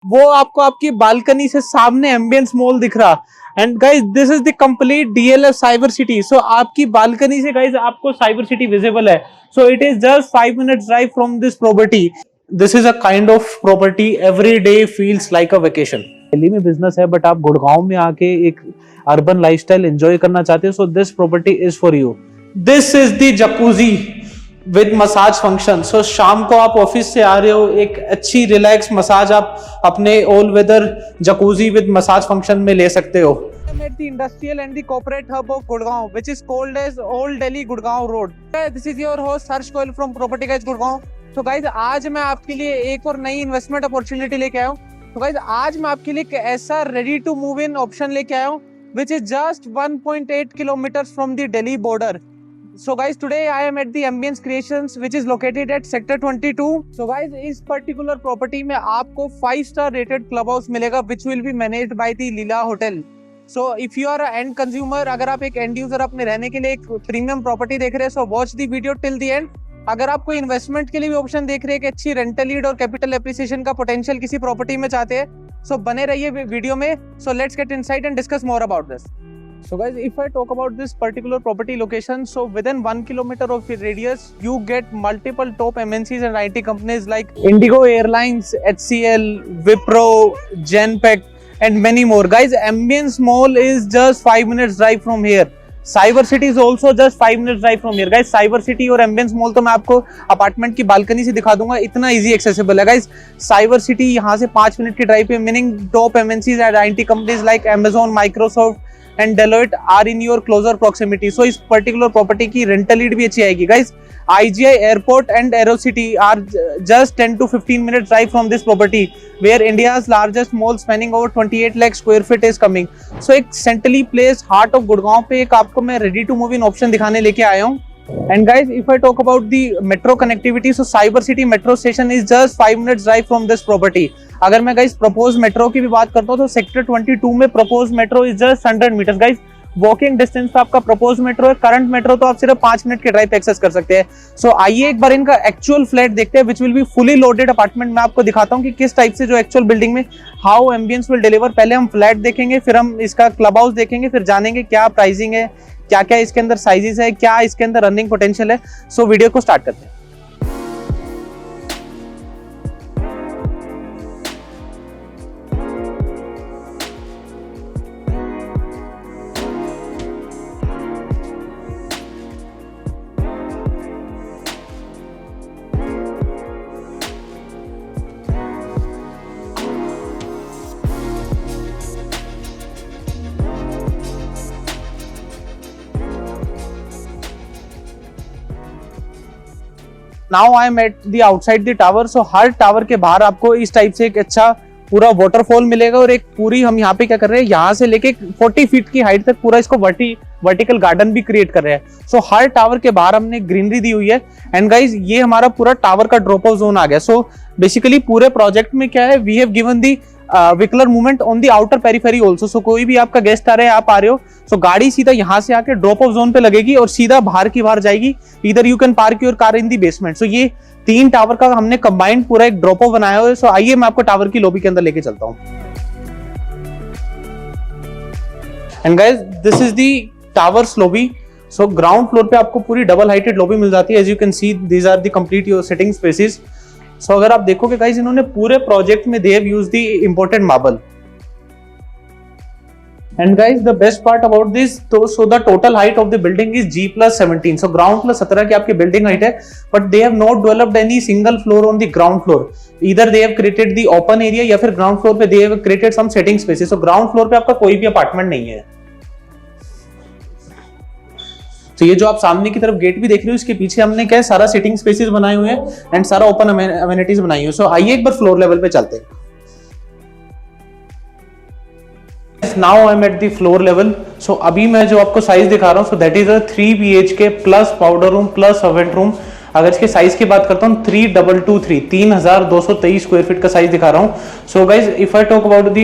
वो आपको आपकी बालकनी से सामने एम्बियंस मॉल दिख रहा। And guys this is the complete DLF cyber city. So आपकी बालकनी से गाइज आपको साइबर सिटी विजिबल है। So it is just 5 minutes drive from this property. This is a kind of property every day feels like a vacation. Delhi में business है but आप गुड़गांव में आके एक अर्बन लाइफस्टाइल एंजॉय करना चाहते हो, so this property is for you. This is the jacuzzi with massage function. So शाम को आप ऑफिस से आ रहे हो, एक अच्छी रिलैक्स मसाज आप अपने all weather jacuzzi with massage function में ले सकते हो। At the industrial and the corporate hub of Gurgaon, which is called as Old Delhi Gurgaon Road. This is your host Harsh Goel from Property Guys Gurgaon. So guys, आज मैं आपके लिए एक और नई इन्वेस्टमेंट अपॉर्चुनिटी लेके आया हूँ। तो गाइज आज मैं आपके लिए एक ऐसा ready to move in option लेके आया हूँ which is just 1.8 kilometers from the Delhi border. So guys, today I am at the Ambience Creations which is located at sector 22. So guys, इस particular property में आपको 5-star rated club house मिलेगा which will be managed by the Leela Hotel. So if you are a end consumer, अगर आप एक end user अपने रहने के लिए एक प्रीमियम प्रॉपर्टी देख रहे हैं, so watch the video till the end. अगर आप कोई इन्वेस्टमेंट के लिए भी ऑप्शन देख रहे हैं कि अच्छी रेंटल लीड और कैपिटल एप्रिसिएशन का पोटेंशियल किसी प्रॉपर्टी में चाहते हैं, सो बने रहिए वीडियो में। So let's get insight and discuss more about this. So guys, if I talk about this particular property location, so within 1 kilometer of radius, you get multiple top MNCs and IT companies like Indigo Airlines, HCL, Wipro, Genpact, and many more. Guys, Ambience Mall is just 5 minutes drive from here. Cyber City is also just 5 minutes drive from here. Guys, Cyber City और Ambience Mall तो मैं आपको apartment की balcony से दिखा दूंगा, इतना easy accessible है। Guys, Cyber City यहाँ से 5 मिनट की ड्राइव पे, meaning top MNCs and IT companies like Amazon, Microsoft and Deloitte are in your closer proximity. So इस particular property की rental लीड भी अच्छी आएगी। Guys, IGI Airport and AeroCity are just 10 to 15 minutes drive from this property, where India's largest mall spanning over 28 lakh square feet is coming. So एक centrally placed heart of Gurgaon पे एक आपको मैं ready to move in option दिखाने लेके आया हूँ। And guys, if I talk about the metro connectivity, so Cyber City metro station is just 5 minutes drive from this property. अगर मैं गाइस प्रपोज मेट्रो की भी बात करता हूँ तो सेक्टर 22 में propose metro is just 100 metres. Guys, walking distance पे आपका प्रपोज मेट्रो है। करंट मेट्रो तो आप सिर्फ 5 मिनट के ड्राइव पे एक्सेस कर सकते हैं। सो आइए एक बार इनका एक्चुअल फ्लैट देखते हैं, which will be fully loaded apartment. मैं आपको दिखाता हूँ कि किस टाइप से जो एक्चुअल बिल्डिंग में हाउ एम्बियंस विल डिलीवर। पहले हम फ्लैट देखेंगे, फिर हम इसका क्लब हाउस देखेंगे, फिर जानेंगे क्या प्राइसिंग है, क्या क्या इसके अंदर साइजेस है, क्या इसके अंदर रनिंग पोटेंशियल है। सो वीडियो को स्टार्ट करते हैं। Now I am at the outside the tower. So her tower के बाहर आपको इस टाइप से एक अच्छा पूरा वाटरफॉल मिलेगा और एक पूरी हम यहाँ पे क्या कर रहे हैं, यहाँ से लेके 40 फीट की हाइट तक पूरा इसको वर्टिकल गार्डन भी क्रिएट कर रहे हैं। सो हर टावर के बाहर हमने ग्रीनरी दी हुई है। एंड गाइज, ये हमारा पूरा टावर का ड्रॉप आउट जोन आ गया। सो बेसिकली पूरे प्रोजेक्ट में क्या है, we have given the vehicular movement on the outer periphery also. So कोई भी आपका गेस्ट आ रहे हैं, आप आ रहे हो, सो गाड़ी सीधा यहाँ से आके ड्रॉप ऑफ जोन पे लगेगी और सीधा बाहर की बाहर जाएगी। इधर you can park your car in the basement. So ये 3 टावर का हमने कंबाइंड पूरा एक ड्रॉप ऑफ बनाया हुआ है। सो आइए मैं आपको टावर की लॉबी के अंदर लेके चलता हूँ। And guys, this is the towers lobby. So ground floor पे आपको पूरी डबल हाइटेड लॉबी मिल जाती है। As you can see, these are the complete your sitting spaces. So अगर आप देखोगे गाइस, इन्होंने पूरे प्रोजेक्ट में they have used the imported marble. And guys, the best part about this, so the total height of the building is G+17. So ground plus 17 की आपकी building height है, but they have not developed any single floor on the ground floor. Either they have created the open area या फिर ground floor पे they have created some sitting spaces. So ground floor पे आपका कोई भी apartment नहीं है। तो ये जो आप सामने की तरफ गेट भी देख रहे हो, इसके पीछे हमने क्या है, सारा सिटिंग स्पेसेस बनाए हुए हैं एंड सारा ओपन अमेनिटीज बनाई हुई है। सो आइए एक बार फ्लोर लेवल पे चलते हैं। Now I'm at the floor level. So अभी मैं जो आपको साइज दिखा रहा हूँ, so that is a 3 BHK plus powder room plus servant room. अगर इसके साइज की बात करता हूँ, 3223 स्क्वायर फीट का साइज दिखा रहा हूँ। सो guys, if I talk about the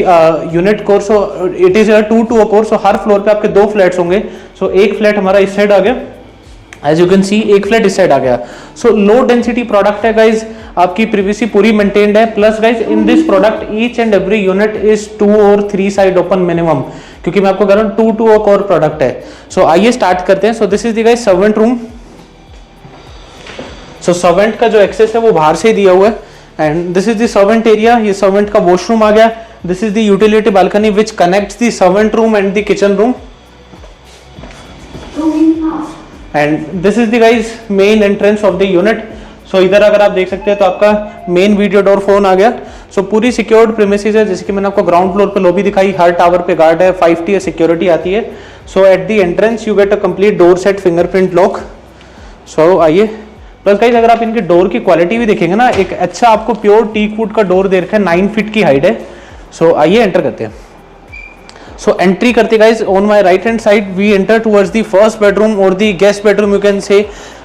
unit core, so it is 2 to a core. So her floor पे आपके 2 फ्लैट्स होंगे। सो एक फ्लैट हमारा इस साइड आ गया एज यू कैन सी एक फ्लैट इस साइड आ गया। सो लो डेंसिटी प्रोडक्ट है गाइज, आपकी प्रीवीसी पूरी मेंटेन्ड है। Plus guys in this product each and every unit is 2 और 3 साइड ओपन मिनिमम, क्योंकि मैं आपको कह रहा हूँ 2 टू और प्रोडक्ट है। सो आइए स्टार्ट करते हैं। सो this is the guys servant room. So servant का जो एक्सेस है वो बाहर से ही दिया हुआ है, and this is the servant area. ये सर्वेंट का वॉशरूम आ गया। This is the utility balcony which connects the servant room and the kitchen room, and this is the guys main entrance of the unit. So इधर अगर आप देख सकते हैं तो आपका मेन वीडियो डोर फोन आ गया। सो पूरी सिक्योर्ड प्रीमिसेस है, जैसे कि मैंने आपको ग्राउंड फ्लोर पे लॉबी दिखाई, हर टावर पे गार्ड है, 5 टियर सिक्योरिटी आती है। So at the entrance you get a complete door set fingerprint lock. So आइए, प्लस गाइज अगर आप इनके डोर की क्वालिटी भी देखेंगे ना, एक अच्छा आपको प्योर टीक वुड का डोर दे रखा है, 9 फीट की हाइट है। सो आइए एंटर करते हैं। सो एंट्री करते guys on my right hand side we enter towards the first bedroom और the guest bedroom you can say.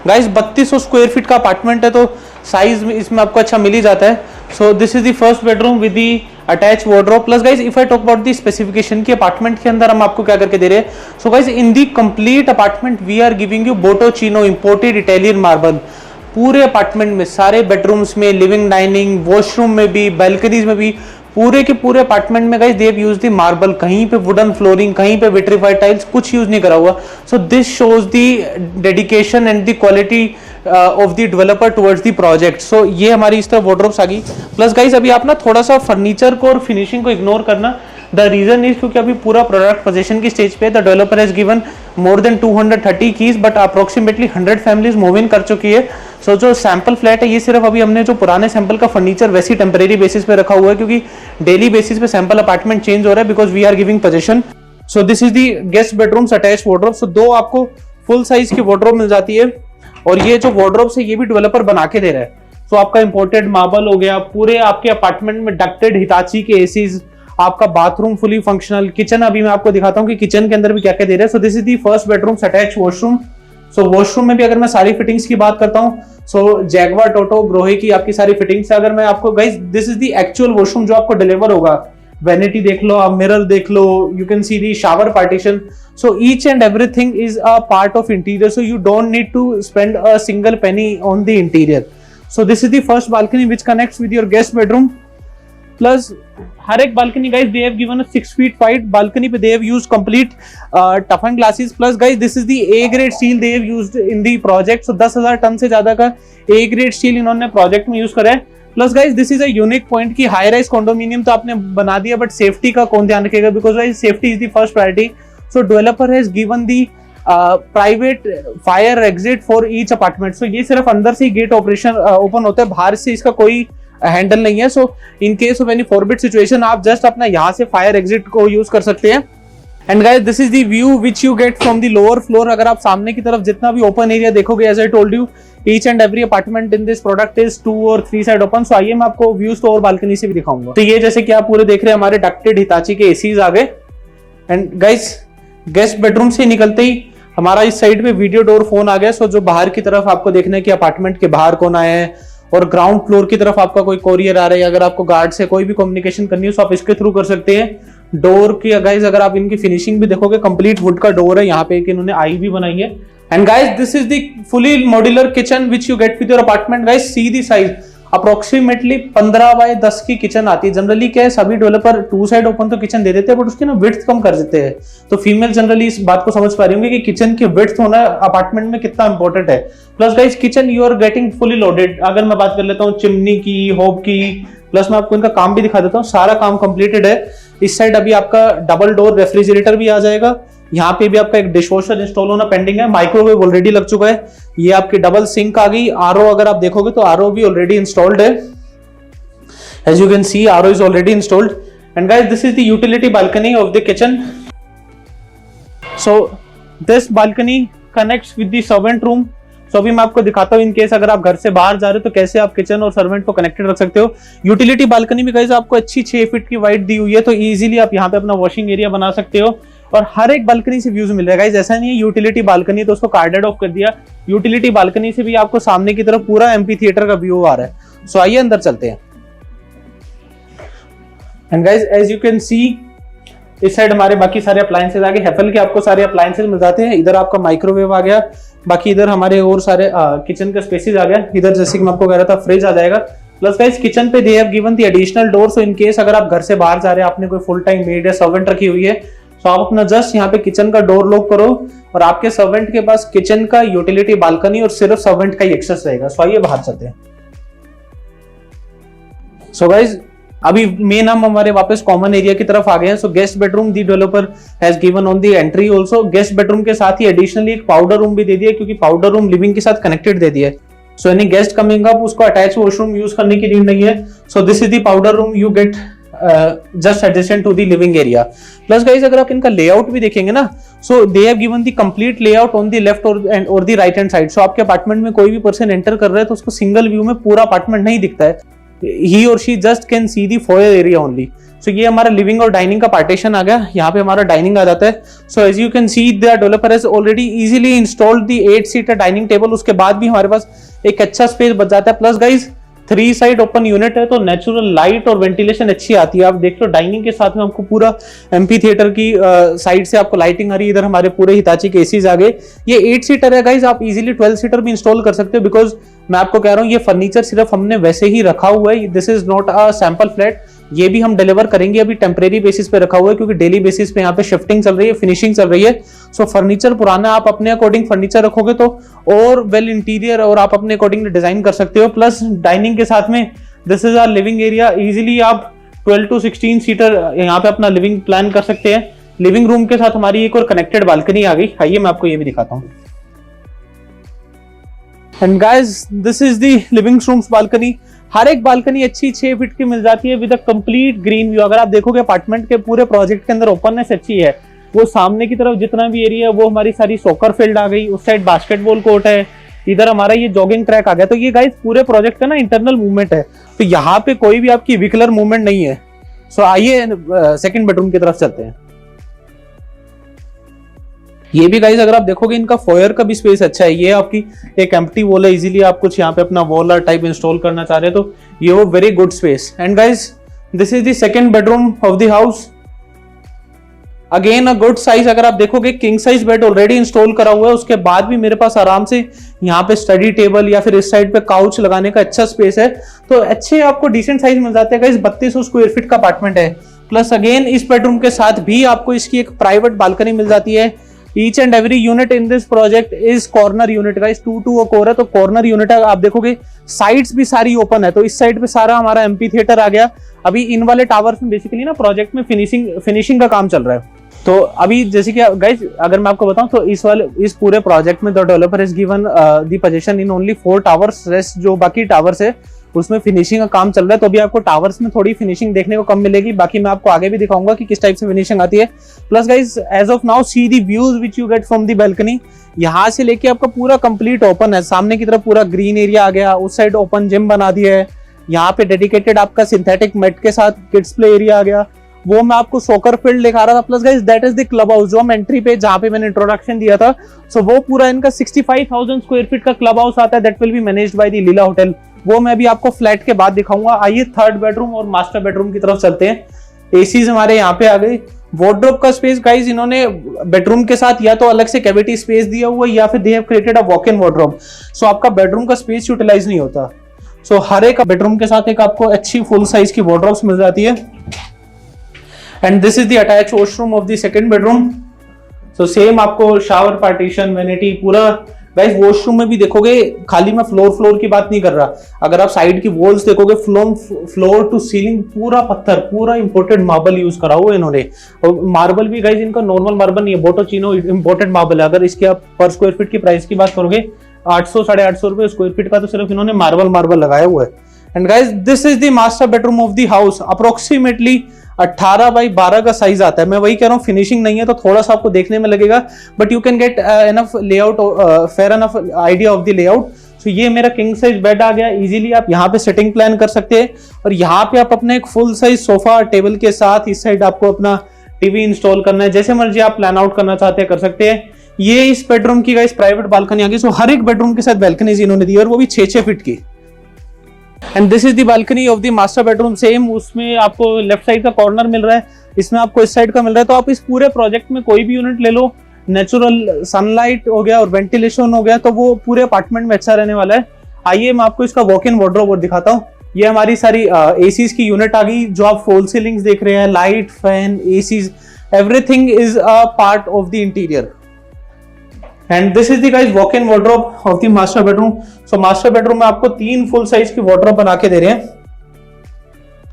Guys 3200 square feet का अपार्टमेंट है, तो साइज इसमें आपको अच्छा मिल ही जाता है। So this is the first bedroom with the attach wardrobe. Plus guys if I talk about the specification की अपार्टमेंट के अंदर हम आपको क्या करके दे रहे हैं। So guys in the complete apartment we are giving you botticino imported Italian marble. पूरे अपार्टमेंट में, सारे बेडरूम्स में, लिविंग डाइनिंग वॉशरूम में भी, बैल्कनीज में भी, पूरे के पूरे अपार्टमेंट में guys they have used the marble. कहीं पे वुडन फ्लोरिंग, कहीं पे विट्रीफाइड टाइल्स, कुछ यूज नहीं करा हुआ। So this shows the dedication and the quality of the developer towards the project. So ये हमारी इस तरह वार्डरोब्स आ गई। प्लस गाइस अभी आप ना थोड़ा सा फर्नीचर को और फिनिशिंग को इग्नोर करना। द रीजन इज क्योंकि अभी पूरा प्रोडक्ट पोजीशन की स्टेज पे, the developer has given more than 230 keys, but approximately 100 families move in कर चुकी है। सो जो सैंपल फ्लैट है ये सिर्फ अभी हमने जो पुराने सैंपल का फर्नीचर वैसी टेम्परेरी बेसिस पे रखा हुआ है, क्योंकि डेली बेसिस पे सैंपल अपार्टमेंट चेंज हो रहा है because we are giving position. So this is the guest bedrooms attach wardrobe. So 2 आपको फुल साइज की वार्डरोब मिल जाती है, और ये जो वार्डरोब्स है ये भी डेवलपर बना के दे रहा है। सो आपका इंपोर्टेड मार्बल हो गया, पूरे आपके अपार्टमेंट में डक्टेड हिताची के एसीज, आपका बाथरूम फुली फंक्शनल, किचन अभी मैं आपको दिखाता हूँ कि किचन के अंदर भी क्या क्या दे रहे हैं। सो this is the first bedroom attach washroom. So washroom में भी अगर मैं सारी फिटिंग्स की बात करता हूँ, सो जैगवार टोटो ग्रोहे की आपकी सारी फिटिंग्स है। अगर मैं आपको guys this is the actual washroom जो आपको डिलीवर होगा। वैनिटी देख लो, आप मिरर देख लो, you can see the shower partition. So each and everything is a part of interior, so you don't need to spend a single penny on the interior. So this is the first balcony which connects with your guest bedroom. Plus हर एक balcony guys they have given a 6 feet wide balcony पे they have used complete toughen glasses. Plus guys this is the A grade steel they have used in the project. So 10,000 ton से ज्यादा का A grade steel इन्होंने project में use करा है। Plus guys this is a unique point की high rise condominium तो आपने बना दिया, बट सेफ्टी का कौन ध्यान रखेगा, because guys safety is the first priority. So developer has given the private fire exit for each apartment. So ये सिर्फ अंदर से ही गेट ऑपरेशन ओपन होता है, बाहर से इसका कोई हैंडल नहीं है। So in case of any forbid situation आप जस्ट अपना यहाँ से फायर एग्जिट को यूज कर सकते हैं। And guys this is the view which you get from the lower floor. अगर आप सामने की तरफ जितना भी ओपन एरिया देखोगे, as I told you, each and every apartment in this product is 2 और 3 साइड ओपन। सो आइए मैं आपको व्यूज तो और बालकनी से भी दिखाऊंगा। तो ये जैसे कि आप पूरे देख रहे हैं, हमारे डक्टेड हिताची के एसीज आ गए। एंड गाइस गेस्ट बेडरूम से निकलते ही हमारा इस साइड पे वीडियो डोर फोन आ गया। सो जो बाहर की तरफ आपको देखना है कि अपार्टमेंट के बाहर कौन आया है, और ग्राउंड फ्लोर की तरफ आपका कोई कोरियर आ रहा है, अगर आपको गार्ड से कोई भी कम्युनिकेशन करनी हो तो आप इसके थ्रू कर सकते हैं। डोर की गाइस अगर आप इनकी फिनिशिंग भी देखोगे, कंप्लीट वुड का डोर है, यहाँ पे एक इन्होंने आई भी बनाई है। And guys this is the fully modular kitchen which you get with your apartment. Guys see the size, approximately 15 by 10 की किचन आती है। जनरली क्या है, सभी डेवलपर 2 साइड ओपन तो किचन दे देते हैं, बट उसकी ना विड्थ कम कर देते हैं। तो फीमेल जनरली इस बात को समझ पा रही होंगे कि किचन की विड्थ होना अपार्टमेंट में कितना इंपॉर्टेंट है। Plus guys kitchen you are getting fully loaded. अगर मैं बात कर लेता हूँ चिमनी की, होब की, प्लस मैं आपको इनका काम भी दिखा देता हूँ, सारा काम कंप्लीटेड है। इस साइड अभी आपका डबल डोर रेफ्रिजरेटर भी आ जाएगा। यहाँ पे भी आपका एक डिशवॉशर इंस्टॉल होना पेंडिंग है। माइक्रोवेव ऑलरेडी लग चुका है। ये आपकी डबल सिंक आ गई। आरओ अगर आप देखोगे तो आरओ भी ऑलरेडी इंस्टॉल्ड है। As you can see, RO is already installed. And guys, this is the utility balcony of the kitchen. So this balcony connects with the servant room. So अभी मैं आपको दिखाता हूँ, इन केस अगर आप घर से बाहर जा रहे हो तो कैसे आप किचन और सर्वेंट को कनेक्टेड रख सकते हो। यूटिलिटी बालकनी में गाइस आपको अच्छी 6 फीट की वाइड दी हुई है, तो इजीली आप यहाँ पे अपना वॉशिंग एरिया बना सकते हो। और हर एक बालकनी से व्यूज मिल रहा है गाइस। ऐसा नहीं है यूटिलिटी बालकनी तो उसको कार्डेड ऑफ कर दिया, यूटिलिटी बालकनी से भी आपको सामने की तरफ पूरा एमपी थिएटर का व्यू आ रहा है। सो आइए अंदर चलते हैं। And guys as you can see, इस साइड हमारे बाकी सारे अप्लायंसेज आ गए। हेफल के आपको सारे अप्लायंसेज मिल जाते हैं। इधर आपका माइक्रोवेव आ गया, बाकी इधर हमारे और सारे किचन का स्पेसेस आ गया। इधर जैसे कि मैं आपको कह रहा था फ्रिज आ जाएगा। प्लस गाइस किचन पे they have given the additional door, so in case अगर आप घर से बाहर जा रहे हैं, आपने कोई फुल टाइम मेड या सर्वेंट रखी हुई है, तो आप अपना जस्ट यहाँ पे किचन का डोर लॉक करो और आपके सर्वेंट के पास किचन का यूटिलिटी बालकनी और सिर्फ सर्वेंट का ही एक्सेस रहेगा। सो आइए बाहर चलते हैं। सो गाइस अभी मेन हम हमारे वापस कॉमन एरिया की तरफ आ गए हैं। सो guest bedroom the developer has given on the entry also. Guest bedroom के साथ ही एडिशनली एक पाउडर रूम भी दे दिया, क्योंकि पाउडर रूम लिविंग के साथ कनेक्टेड दे दिया है। So any guest coming up उसको अटैच वॉशरूम यूज करने की नीड नहीं है। So this is the powder room you get just adjacent to the living area. Plus guys अगर आप इनका लेआउट भी देखेंगे ना, so they have given the complete layout on the left और the right hand side. So आपके apartment में कोई भी पर्सन एंटर कर रहा है तो उसको सिंगल व्यू में पूरा अपार्टमेंट नहीं दिखता है, ही और she just can see the foyer area only. So ये हमारा लिविंग और डाइनिंग का पार्टीशन आ गया। यहाँ पे हमारा डाइनिंग आ जाता है। So as you can see the developer has already easily installed the 8 seater dining table. उसके बाद भी हमारे पास एक अच्छा स्पेस बच जाता है। Plus guys 3 side open unit है, तो नेचुरल लाइट और वेंटिलेशन अच्छी आती है। आप देख लो डाइनिंग के साथ में आपको पूरा एम्पी थिएटर की साइड से आपको लाइटिंग आ रही है। इधर हमारे पूरे हिताची के एसीज आ गए। ये 8 सीटर है गाइज, आप इजीली 12 सीटर भी इंस्टॉल कर सकते हो, बिकॉज मैं आपको कह रहा हूँ ये फर्नीचर सिर्फ हमने वैसे ही रखा हुआ है। This is not a sample flat, ये भी हम डिलीवर करेंगे। अभी टेम्परेरी बेसिस पे रखा हुआ है, क्योंकि डेली बेसिस पे यहाँ पे शिफ्टिंग चल रही है, फिनिशिंग चल रही है। सो फर्नीचर पुराना, आप अपने अकॉर्डिंग फर्नीचर रखोगे तो और वेल इंटीरियर और आप अपने अकॉर्डिंग डिजाइन कर सकते हो। प्लस डाइनिंग के साथ में this is our living area. Easily आप 12 to 16 सीटर यहाँ पे अपना लिविंग प्लान कर सकते हैं। लिविंग रूम के साथ हमारी एक और कनेक्टेड बालकनी आ गई। आइए मैं आपको ये भी दिखाता हूँ। And guys this is the living rooms balcony. हर एक बालकनी अच्छी 6 फीट की मिल जाती है with a complete green view. अगर आप देखोगे अपार्टमेंट के पूरे प्रोजेक्ट के अंदर ओपननेस अच्छी है। वो सामने की तरफ जितना भी एरिया है वो हमारी सारी सॉकर फील्ड आ गई, उस साइड बास्केटबॉल कोर्ट है, इधर हमारा ये जॉगिंग ट्रैक आ गया। तो ये गाइस पूरे प्रोजेक्ट का ना इंटरनल मूवमेंट है, तो यहाँ पे कोई भी आपकी व्हीकलर मूवमेंट नहीं है। सो आइए सेकंड बेडरूम की तरफ चलते हैं। ये भी गाइस अगर आप देखोगे इनका फोयर का भी स्पेस अच्छा है। ये आपकी एक एम्प्टी वॉल है, इजीली आप कुछ यहाँ पे अपना वॉल टाइप इंस्टॉल करना चाह रहे हैं तो ये वो very good space. And guys this is the second bedroom of the house. Again a good size. अगर आप देखोगे king size bed already install करा हुआ है, उसके बाद भी मेरे पास आराम से यहाँ पे स्टडी टेबल या फिर इस साइड पे काउच लगाने का अच्छा स्पेस है। तो अच्छे आपको डिसेंट साइज मिल जाते हैं गाइस। 3200 स्क्वायर फीट का अपार्टमेंट है। प्लस अगेन इस बेडरूम के साथ भी आपको इसकी एक प्राइवेट बालकनी मिल जाती है। Each and every unit in this project is corner unit guys. 2 core है तो कॉर्नर यूनिट है। आप देखोगे साइड्स भी सारी ओपन है, तो इस साइड पे सारा हमारा एम्पी थिएटर आ गया। अभी इन वाले टावर्स में बेसिकली ना प्रोजेक्ट में फिनिशिंग का काम चल रहा है। तो अभी जैसे कि गाइस अगर मैं आपको बताऊं तो इस पूरे प्रोजेक्ट में the developer has given the position in only 4 towers. Rest जो बाकी टावर्स है उसमें फिनिशिंग का काम चल रहा है, तो अभी आपको टावर्स में थोड़ी फिनिशिंग देखने को कम मिलेगी। बाकी मैं आपको आगे भी दिखाऊंगा कि किस टाइप से फिनिशिंग आती है। Plus guys as of now see the views which you get from the balcony. यहाँ से लेके आपका पूरा कंप्लीट ओपन है। सामने की तरफ पूरा ग्रीन एरिया आ गया, उस साइड ओपन जिम बना दिया है। यहाँ पे डेडिकेटेड आपका सिंथेटिक मेट के साथ किड्स प्ले एरिया आ गया। वो मैं आपको सॉकर फील्ड दिखा रहा था। Plus guys that is the club house जो हम एंट्री पे जहाँ पे मैंने इंट्रोडक्शन दिया था। सो वो पूरा इनका 65,000 स्क्वायर फीट का क्लब हाउस आता है। That will be managed by the Leela hotel. वो मैं भी आपको फ्लैट के बाद दिखाऊंगा। आइए थर्ड बेडरूम और मास्टर बेडरूम की तरफ चलते हैं। एसीज हमारे यहाँ पे आ गई। वार्डरोब का स्पेस गाइस इन्होंने बेडरूम के साथ या तो अलग से कैविटी स्पेस दिया हुआ है या फिर they have created a walk in wardrobe. So आपका बेडरूम का स्पेस यूटिलाइज नहीं होता। सो हर एक बेडरूम के साथ एक आपको अच्छी फुल साइज की वार्डरोब्स मिल जाती है। And this is the attach washroom of the second bedroom. So same आपको शावर पार्टीशन वैनिटी पूरा। गाइस वॉशरूम में भी देखोगे खाली मैं फ्लोर की बात नहीं कर रहा। अगर आप साइड की वॉल्स देखोगे फ्लोर टू सीलिंग पूरा पत्थर, पूरा इंपोर्टेड मार्बल यूज करा हुआ इन्होंने। और मार्बल भी गाइस इनका नॉर्मल मार्बल नहीं है, बोटोचिनो इंपोर्टेड मार्बल है। अगर इसके आप पर स्क्वायर फीट की प्राइस की बात करोगे 800-850 रुपए स्क्वायर फीट का, तो सिर्फ इन्होंने मार्बल लगाया हुआ है। And guys this is the master bedroom of the house. Approximately 18 by 12 का साइज आता है। मैं वही कह रहा हूँ फिनिशिंग नहीं है तो थोड़ा सा आपको देखने में लगेगा, but you can get enough layout, fair enough idea of the layout. तो ये मेरा किंग साइज बेड आ गया। इजीली आप यहाँ पे सेटिंग प्लान कर सकते हैं और यहाँ पे आप अपने एक फुल साइज सोफा टेबल के साथ इस साइड आपको अपना टीवी इंस्टॉल करना है, जैसे मर्जी आप प्लान आउट करना चाहते हैं कर सकते हैं। ये इस बेडरूम की गाइस प्राइवेट बालकनी आ गई। सो हर एक बेडरूम के साथ बालकनीज इन्होंने दी और वो भी 6-6 फीट की। And this is the balcony of the master bedroom. Same उसमें आपको लेफ्ट साइड का कॉर्नर मिल रहा है, इसमें आपको इस साइड का मिल रहा है। तो आप इस पूरे प्रोजेक्ट में कोई भी यूनिट ले लो, नेचुरल सनलाइट हो गया और वेंटिलेशन हो गया, तो वो पूरे अपार्टमेंट में अच्छा रहने वाला है। आइए मैं आपको इसका वॉक इन वार्डरोब और दिखाता हूँ। ये हमारी सारी एसीज की यूनिट आ गई, जो आप फॉल सीलिंग्स देख रहे हैं, light, fan, ACs, everything is a part of the interior. And this is the guys walk in wardrobe of the master bedroom. So master bedroom में आपको 3 फुल साइज की वार्डरोब बना के दे रहे हैं,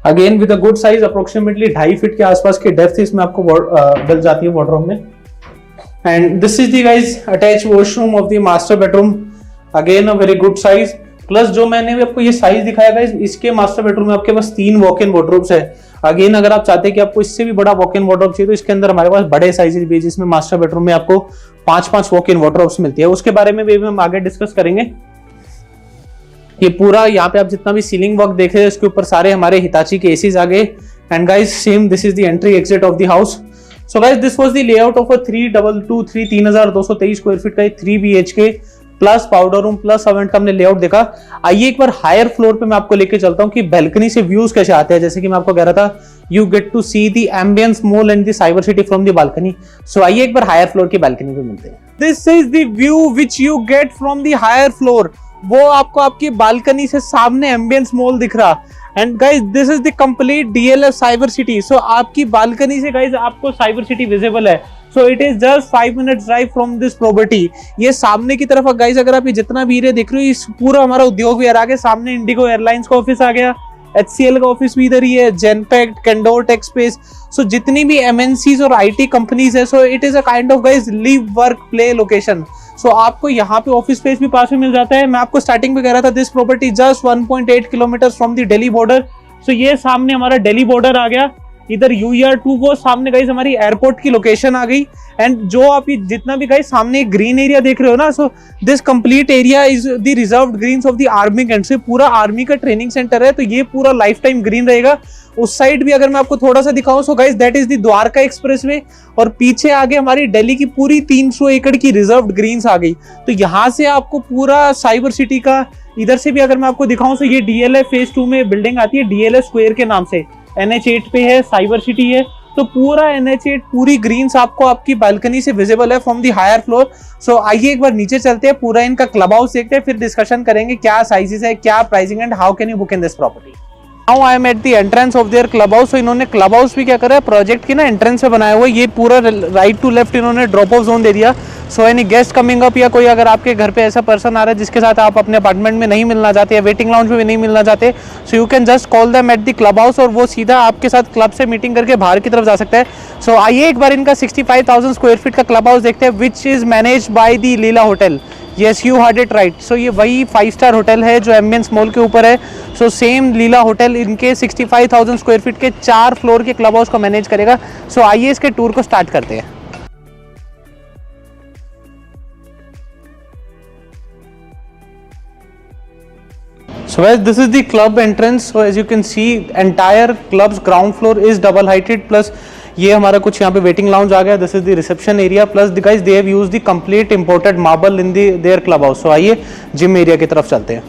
again with a good size, approximately 2.5 feet के आसपास की डेप्थ इसमें आपको मिल जाती है वार्डरोब में। And this is the guys attach washroom of the master bedroom, again a very good size. Plus जो मैंने भी आपको ये साइज दिखाया गाइस, इसके मास्टर बेडरूम में आपके पास 3 वॉक इन वार्डरोब्स है। अगेन अगर आप चाहते हैं कि आपको इससे भी बड़ा वॉक इन वार्डरोब चाहिए, तो इसके अंदर हमारे पास बड़े साइजेस भी है, जिसमें मास्टर बेडरूम में आपको 5-5 वॉक इन वार्डरोब्स मिलती है। उसके बारे में भी हम आगे डिस्कस करेंगे। ये पूरा यहाँ पे आप जितना भी सीलिंग वर्क देख रहे हैं, इसके ऊपर सारे हमारे हिताची के एसीज आ गए। And guys same this is the entry exit of the house. So guys this was the layout of a 3223 square feet का 3 BHK plus powder room plus oven का हमने लेआउट देखा। आइए एक बार हायर फ्लोर पे मैं आपको लेके चलता हूँ कि बैल्कनी से व्यूज कैसे आते हैं। जैसे कि मैं आपको कह रहा था, you get to see the Ambience Mall and the Cyber City from the balcony. So आइए एक बार हायर फ्लोर की बालकनी पे मिलते हैं। This is the view which you get from the higher floor. वो आपको आपकी बालकनी से सामने एम्बियंस मॉल दिख रहा। And guys this is the complete DLF Cyber city. So आपकी बालकनी से गाइज आपको साइबर सिटी विजिबल है। So it is just 5 minutes drive from this property. ये सामने की तरफ गाइज अगर आप ये जितना भी एरिया देख रहे हो, इस पूरा हमारा उद्योग विहार आ गया। सामने इंडिगो एयरलाइंस का ऑफिस आ गया, HCL का ऑफिस भी इधर ही है, जेनपैक्ट, कैंडोर टेक्सपेस। सो जितनी भी MNCs और IT कंपनीज है, so it is a kind of guys live work play location. So आपको यहाँ पे ऑफिस स्पेस भी पास में मिल जाता है। मैं आपको स्टार्टिंग में कह रहा था, this property just 1.8 kilometre from the Delhi border. So ये सामने हमारा दिल्ली बॉर्डर आ गया, इधर UER2 वो सामने गाइस हमारी एयरपोर्ट की लोकेशन आ गई। एंड जो आप ये जितना भी गाइस सामने ग्रीन एरिया देख रहे हो ना, so this complete area is the reserved greens of the army cantt. से पूरा आर्मी का ट्रेनिंग सेंटर है, तो ये पूरा लाइफ टाइम ग्रीन रहेगा। उस साइड भी अगर मैं आपको थोड़ा सा दिखाऊं, so guys that is the Dwarka expressway. और पीछे आगे हमारी दिल्ली की पूरी 300 एकड़ की रिजर्व्ड ग्रीन्स आ गई। तो यहाँ से आपको पूरा साइबर सिटी का, इधर से भी अगर मैं आपको दिखाऊं, तो ये DLF फेज 2 में बिल्डिंग आती है, DLF स्क्वायर के नाम से। NH8 पे है, साइबर सिटी है, तो पूरा NH8 पूरी ग्रीन्स आपको आपकी बालकनी से विजिबल है फ्रॉम दी हायर फ्लोर। सो आइए एक बार नीचे चलते हैं, पूरा इनका क्लब हाउस देखते हैं, फिर डिस्कशन करेंगे क्या साइजेस है, क्या pricing and how can you book in this property. Now I am at the entrance of their club house. तो इन्होंने क्लब हाउस भी क्या करा है, प्रोजेक्ट की ना एंट्रेंस पे बनाया हुआ है। ये पूरा राइट टू लेफ्ट इन्होंने ड्रॉप ऑफ जोन दे दिया। सो एनी गेस्ट कमिंग अप, या कोई अगर आपके घर पे ऐसा पर्सन आ रहा है जिसके साथ आप अपने अपार्टमेंट में नहीं मिलना चाहते या वेटिंग लाउंज में भी नहीं मिलना चाहते, सो you can just call them at the club house, और वो सीधा आपके साथ क्लब से मीटिंग करके बाहर की तरफ जा सकता है। सो आइए एक बार इनका 65,000 स्क्वायर फीट का क्लब हाउस देखते हैं, which is manage by the Leela hotel. Yes, you heard it right. So ये वही 5 स्टार होटल है जो एम्बियंस मॉल के ऊपर है। सो सेम लीला होटल इनके 65,000 स्क्वायर फीट के 4 फ्लोर के क्लब हाउस को मैनेज करेगा। सो आइए इसके टूर को स्टार्ट करते हैं। So guys, this is the club entrance. So as you can see, entire club's ground floor is double heighted. Plus ये हमारा कुछ यहाँ पे वेटिंग लाउंज आ गया। This is the reception area. Plus guys they have used the complete imported marble in their club house. So आइए gym area की तरफ चलते हैं।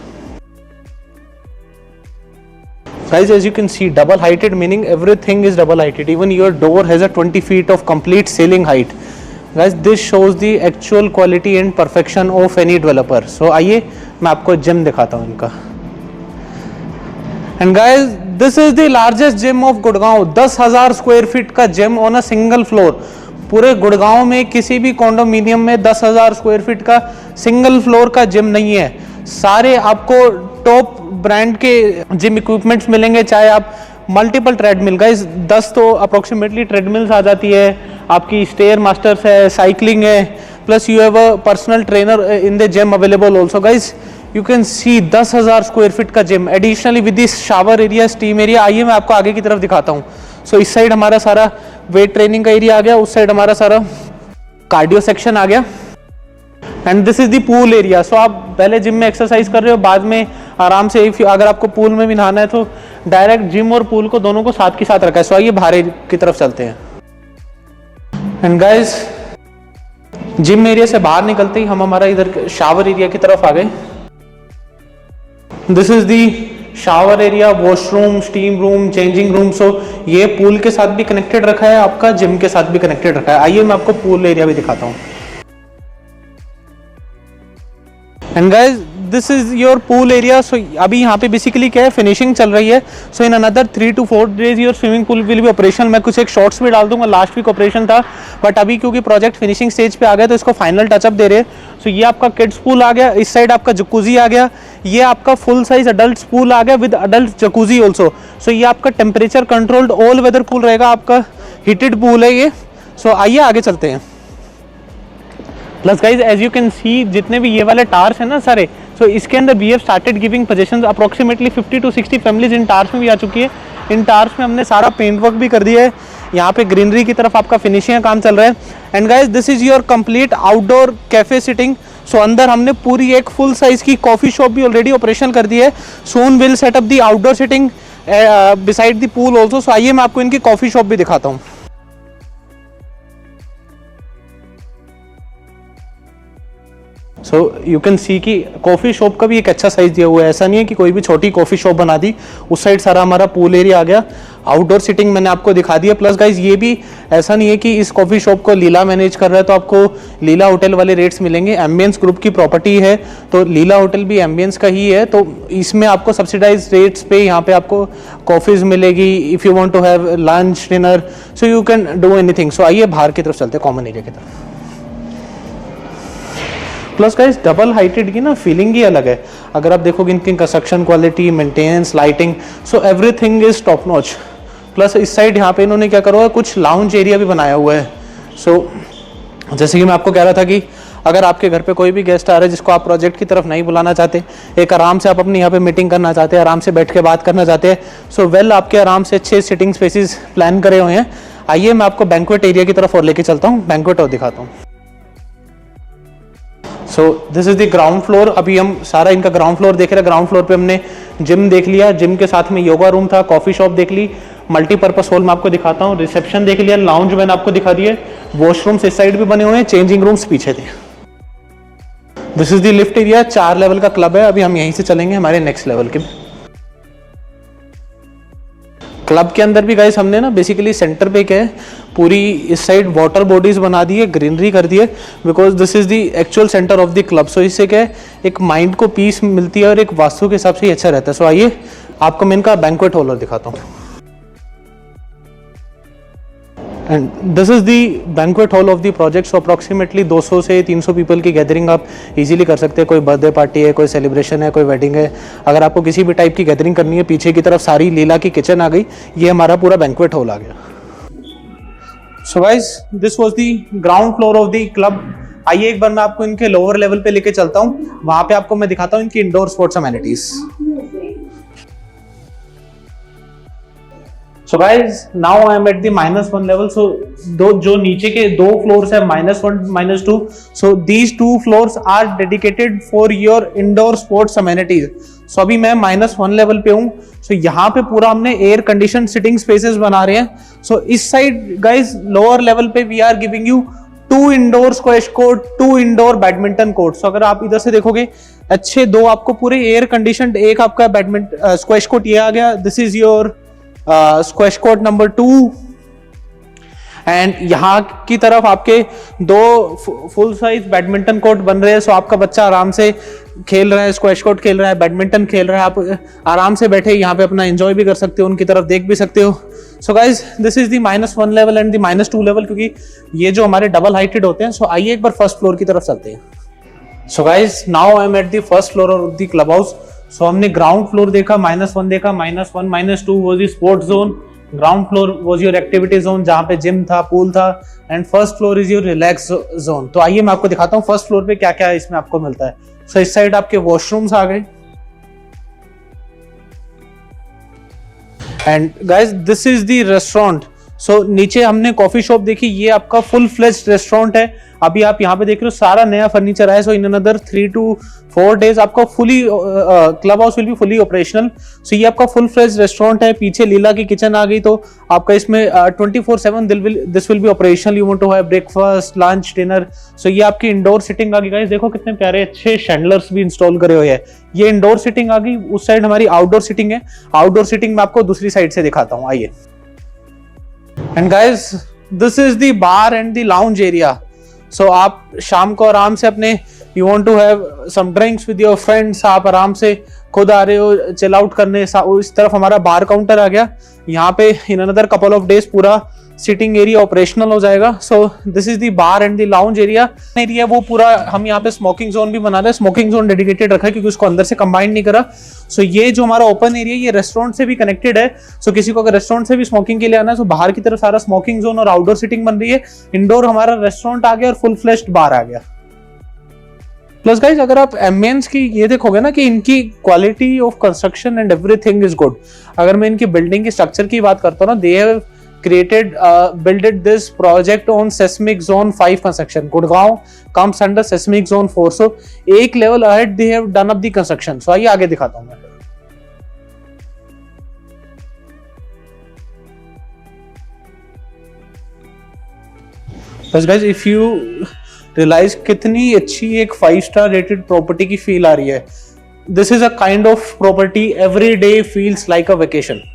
Guys, as you can see, double heighted meaning everything is double heighted. Even your door has a 20 feet of complete ceiling height. Guys, this shows the actual quality and perfection of any developer. So आइए मैं आपको gym दिखाता हूँ इनका। And guys, this is the largest gym of Gurgaon. 10,000 square feet का gym on a single floor. पूरे गुड़गांव में किसी भी कॉन्डोमिनियम में 10,000 स्क्वायर फीट का सिंगल फ्लोर का जिम नहीं है। सारे आपको टॉप ब्रांड के जिम इक्विपमेंट्स मिलेंगे, चाहे आप मल्टीपल ट्रेडमिल, गाइस 10 तो अप्रोक्सीमेटली ट्रेडमिल्स आ जाती है आपकी, स्टेयर मास्टर्स है, साइकिलिंग है, plus you have a personal trainer in the gym available also. Guys you can see 10,000 square feet का gym, additionally with this shower area, steam area. आइए मैं आपको आगे की तरफ दिखाता हूँ। सो इस साइड हमारा सारा वेट ट्रेनिंग का एरिया आ गया, उस साइड हमारा सारा कार्डियो सेक्शन आ गया। And this is the pool area. So आप पहले जिम में एक्सरसाइज कर रहे हो, बाद में आराम से अगर आपको पूल में भी नहाना है तो डायरेक्ट जिम और पूल को दोनों को साथ के साथ रखा है। सो आइए बाहर की तरफ चलते हैं। एंड गाइस जिम एरिया से बाहर निकलते ही हम हमारा इधर शावर एरिया की तरफ आ गए। This is the shower area, washroom, steam room, changing room. So ये पूल के साथ भी कनेक्टेड रखा है, आपका जिम के साथ भी कनेक्टेड रखा है। आइए मैं आपको पूल एरिया भी दिखाता हूँ। And guys this is your pool area. So अभी यहाँ पे बेसिकली क्या है, फिनिशिंग चल रही है। So in another 3 to 4 days your swimming pool will भी ऑपरेशनल। मैं कुछ एक शॉर्ट्स भी डाल दूंगा, लास्ट वीक ऑपरेशन था, बट अभी क्योंकि प्रोजेक्ट फिनिशिंग स्टेज पे आ गया तो इसको फाइनल टचअप दे रहे हैं। सो ये आपका किड्स पूल आ गया, इस साइड आपका जकूजी आ गया, ये आपका फुल साइज अडल्ट पूल आ गया with adult jacuzzi also. So ये आपका temperature controlled all weather pool रहेगा, आपका हीटेड पूल है ये। सो आइए आगे चलते हैं। Plus guys as you can see जितने भी ये वाले टार्स हैं ना सारे, सो इसके अंदर we have started giving positions. Approximately 50 to 60 families इन टार्स में भी आ चुकी है। इन टार्स में हमने सारा पेंट वर्क भी कर दिया है। यहाँ पे ग्रीनरी की तरफ आपका फिनिशिंग का काम चल रहा है। And guys this is your complete outdoor cafe sitting. So अंदर हमने पूरी एक फुल साइज की कॉफी शॉप भी ऑलरेडी ऑपरेशन कर दी है। Soon will set up the outdoor sitting beside the pool also. So आइए मैं आपको इनकी कॉफी शॉप भी दिखाता हूँ। सो यू कैन सी कि कॉफ़ी शॉप का भी एक अच्छा साइज दिया हुआ है। ऐसा नहीं है कि कोई भी छोटी कॉफ़ी शॉप बना दी। उस साइड सारा हमारा पूल एरिया आ गया। आउटडोर सिटिंग मैंने आपको दिखा दिया। प्लस गाइज ये भी ऐसा नहीं है कि इस कॉफ़ी शॉप को लीला मैनेज कर रहा है तो आपको लीला होटल वाले रेट्स मिलेंगे। एम्बियंस ग्रुप की प्रॉपर्टी है तो लीला होटल भी एम्बियंस का ही है, तो इसमें आपको सब्सिडाइज रेट्स पे यहाँ पे आपको कॉफ़ीज़ मिलेगी। If you want to have lunch dinner so you can do anything. So आइए बाहर की तरफ चलते हैं, कॉमन एरिया की तरफ। प्लस गाइस डबल हाइटेड की ना फीलिंग ही अलग है। अगर आप देखोगे इनकी construction quality, maintenance, lighting, so everything is top notch. Plus इस साइड यहाँ पे इन्होंने क्या करा हुआ है, कुछ लाउंज एरिया भी बनाया हुआ है। सो जैसे कि मैं आपको कह रहा था कि अगर आपके घर पे कोई भी गेस्ट आ रहा है जिसको आप प्रोजेक्ट की तरफ नहीं बुलाना चाहते, एक आराम से आप अपनी यहाँ पे मीटिंग करना चाहते हैं, आराम से बैठ के बात करना चाहते हैं, सो वेल आपके आराम से अच्छे सिटिंग स्पेसिस प्लान करे हुए हैं। आइए मैं आपको बैंक्वेट एरिया की तरफ और लेके चलता हूँ, बैंक्वेट और दिखाता हूँ। सो this is the ground floor. अभी हम सारा इनका ग्राउंड फ्लोर देख रहे हैं। ग्राउंड फ्लोर पे हमने जिम देख लिया, जिम के साथ में योगा रूम था, कॉफी शॉप देख ली, मल्टीपर्पज हॉल मैं आपको दिखाता हूँ, रिसेप्शन देख लिया, लाउंज मैंने आपको दिखा दिया, वॉशरूम्स इस साइड भी बने हुए हैं, चेंजिंग रूम्स पीछे थे। This is the lift area. 4 level का क्लब है। अभी हम यहीं से चलेंगे हमारे नेक्स्ट लेवल के। क्लब के अंदर भी गाइस हमने ना बेसिकली सेंटर पे क्या है, पूरी इस साइड वाटर बॉडीज बना दी है, ग्रीनरी कर दी है, because this is the actual centre of the club. So इससे क्या है, एक माइंड को पीस मिलती है और एक वास्तु के हिसाब से ही अच्छा रहता है। सो आइए आपको मैं इनका बैंक्वेट हॉल दिखाता हूँ। And this is the banquet hall of the project. So approximately 200 से 300 पीपल की गैदरिंग आप इजीली कर सकते हैं। कोई बर्थडे पार्टी है, कोई सेलिब्रेशन है, कोई वेडिंग है, अगर आपको किसी भी टाइप की गैदरिंग करनी है। पीछे की तरफ सारी लीला की किचन आ गई, ये हमारा पूरा बैंक्वेट हॉल आ गया। सो guys this was the ground floor of the club. आइए एक बार मैं आपको इनके लोअर लेवल पे लेके चलता हूँ, वहां पे आपको मैं दिखाता हूँ इनकी indoor sports amenities. So guys now I am at the -1 level. So जो नीचे के 2 फ्लोर्स है, -1, -2, so these 2 floors are dedicated for your indoor sports amenities. So अभी मैं -1 लेवल पे हूँ। सो यहाँ पे पूरा हमने एयर कंडीशन सिटिंग स्पेसेस बना रहे हैं। सो इस साइड गाइज लोअर लेवल पे we are giving you 2 indoor squash court, 2 indoor badminton court. So अगर आप इधर से देखोगे अच्छे 2 आपको पूरे एयर कंडीशन, एक आपका बैडमिंटन स्क्वैश कोर्ट ये आ गया, this is your squash court number 2। And यहाँ की तरफ आपके 2 फुल साइज बैडमिंटन कोर्ट बन रहे हैं। सो आपका बच्चा आराम से खेल रहा है, स्क्वैश कोर्ट खेल रहा है, बैडमिंटन खेल रहा है, आप आराम से बैठे यहाँ पे अपना एंजॉय भी कर सकते हो, उनकी तरफ देख भी सकते हो। So guys this is the -1 level and the -2 level, क्योंकि ये जो हमारे डबल हाइटेड होते हैं। सो आइए एक बार फर्स्ट फ्लोर की तरफ चलते हैं। So guys now I am at the first floor of the club house. So हमने ग्राउंड फ्लोर देखा, -1 देखा, -1, -2 was the sports zone, ground floor was your activity zone जहाँ पे जिम था, पूल था, and first floor is your relax zone. तो आइए मैं आपको दिखाता हूँ फर्स्ट फ्लोर पे क्या क्या इसमें आपको मिलता है। सो इस साइड आपके वॉशरूम्स आ गए, and guys this is the restaurant. So नीचे हमने कॉफी शॉप देखी, ये आपका फुल फ्लेज्ड रेस्टोरेंट है। अभी आप यहाँ पे देख रहे हो सारा नया फर्नीचर है। So in another 3 to 4 days आपका fully club house will be fully operational. So ये आपका फुल फ्लेज्ड रेस्टोरेंट है। पीछे लीला की किचन आ गई, तो आपका इसमें 24/7 this will be operational. You want to have breakfast, lunch, dinner. So ये आपकी इंडोर सिटिंग आ गई। गाइस देखो कितने प्यारे अच्छे शैंडलर्स भी इंस्टॉल करे हुए हैं। ये इंडोर सिटिंग आ गई। उस साइड हमारी आउटडोर सिटिंग है। आउटडोर सिटिंग मैं आपको दूसरी साइड से दिखाता हूँ, आइए। And guys this is the bar and the lounge area. So आप शाम को आराम से अपने you want to have some drinks with your friends, आप आराम से खुद आ रहे हो चिल आउट करने, इस तरफ हमारा बार काउंटर आ गया। यहाँ पे in another couple of days पूरा सिटिंग एरिया ऑपरेशनल हो जाएगा। सो this is the bar and the lounge area वो पूरा हम यहाँ पे स्मोकिंग जोन भी बना रहे हैं। स्मोकिंग जोन डेडिकेटेड रखा है क्योंकि उसको अंदर से कंबाइन नहीं करा। सो ये जो हमारा ओपन एरिया ये रेस्टोरेंट से भी कनेक्टेड है। सो किसी को अगर रेस्टोरेंट से भी स्मोकिंग के लिए आना है तो बाहर की तरफ सारा स्मोकिंग जोन और आउटडोर सिटिंग बन रही है। इंडोर हमारा रेस्टोरेंट आ गया और फुल फ्लेश्ड बार आ गया। प्लस गाइज अगर आप एम्बियंस की ये देखोगे ना कि इनकी quality of construction and everything is good. अगर मैं इनकी बिल्डिंग के स्ट्रक्चर की बात करता हूँ ना, they have created built this project on seismic zone 5 construction. Gurgaon comes under seismic zone 4, so एक level ahead they have done up the construction. So आइए आगे दिखाता हूँ मैं। बस guys if you realize कितनी अच्छी एक 5-star rated property की फील आ रही है। This is a kind of property every day feels like a vacation.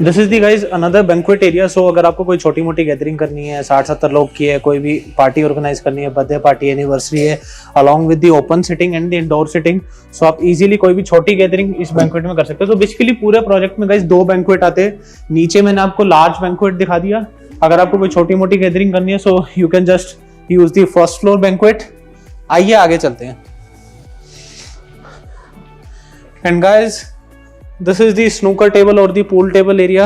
This is the guys another banquet area. So अगर आपको कोई छोटी मोटी गैदरिंग करनी है, 60-70 लोग की है, कोई भी पार्टी ऑर्गेनाइज करनी है, बर्थडे पार्टी, एनिवर्सरी है, along with the open sitting and the indoor sitting, so आप इजीली कोई भी छोटी गैदरिंग इस बैंक्वेट में कर सकते हो। तो बेसिकली पूरे प्रोजेक्ट में गाइज 2 बैंक्वेट आते हैं। नीचे मैंने आपको लार्ज बैंक्वेट दिखा दिया। अगर आपको कोई छोटी मोटी गैदरिंग करनी है सो you can just use the first floor banquet. आइए आगे चलते हैं। And guys this is the snooker table और दी पूल टेबल एरिया।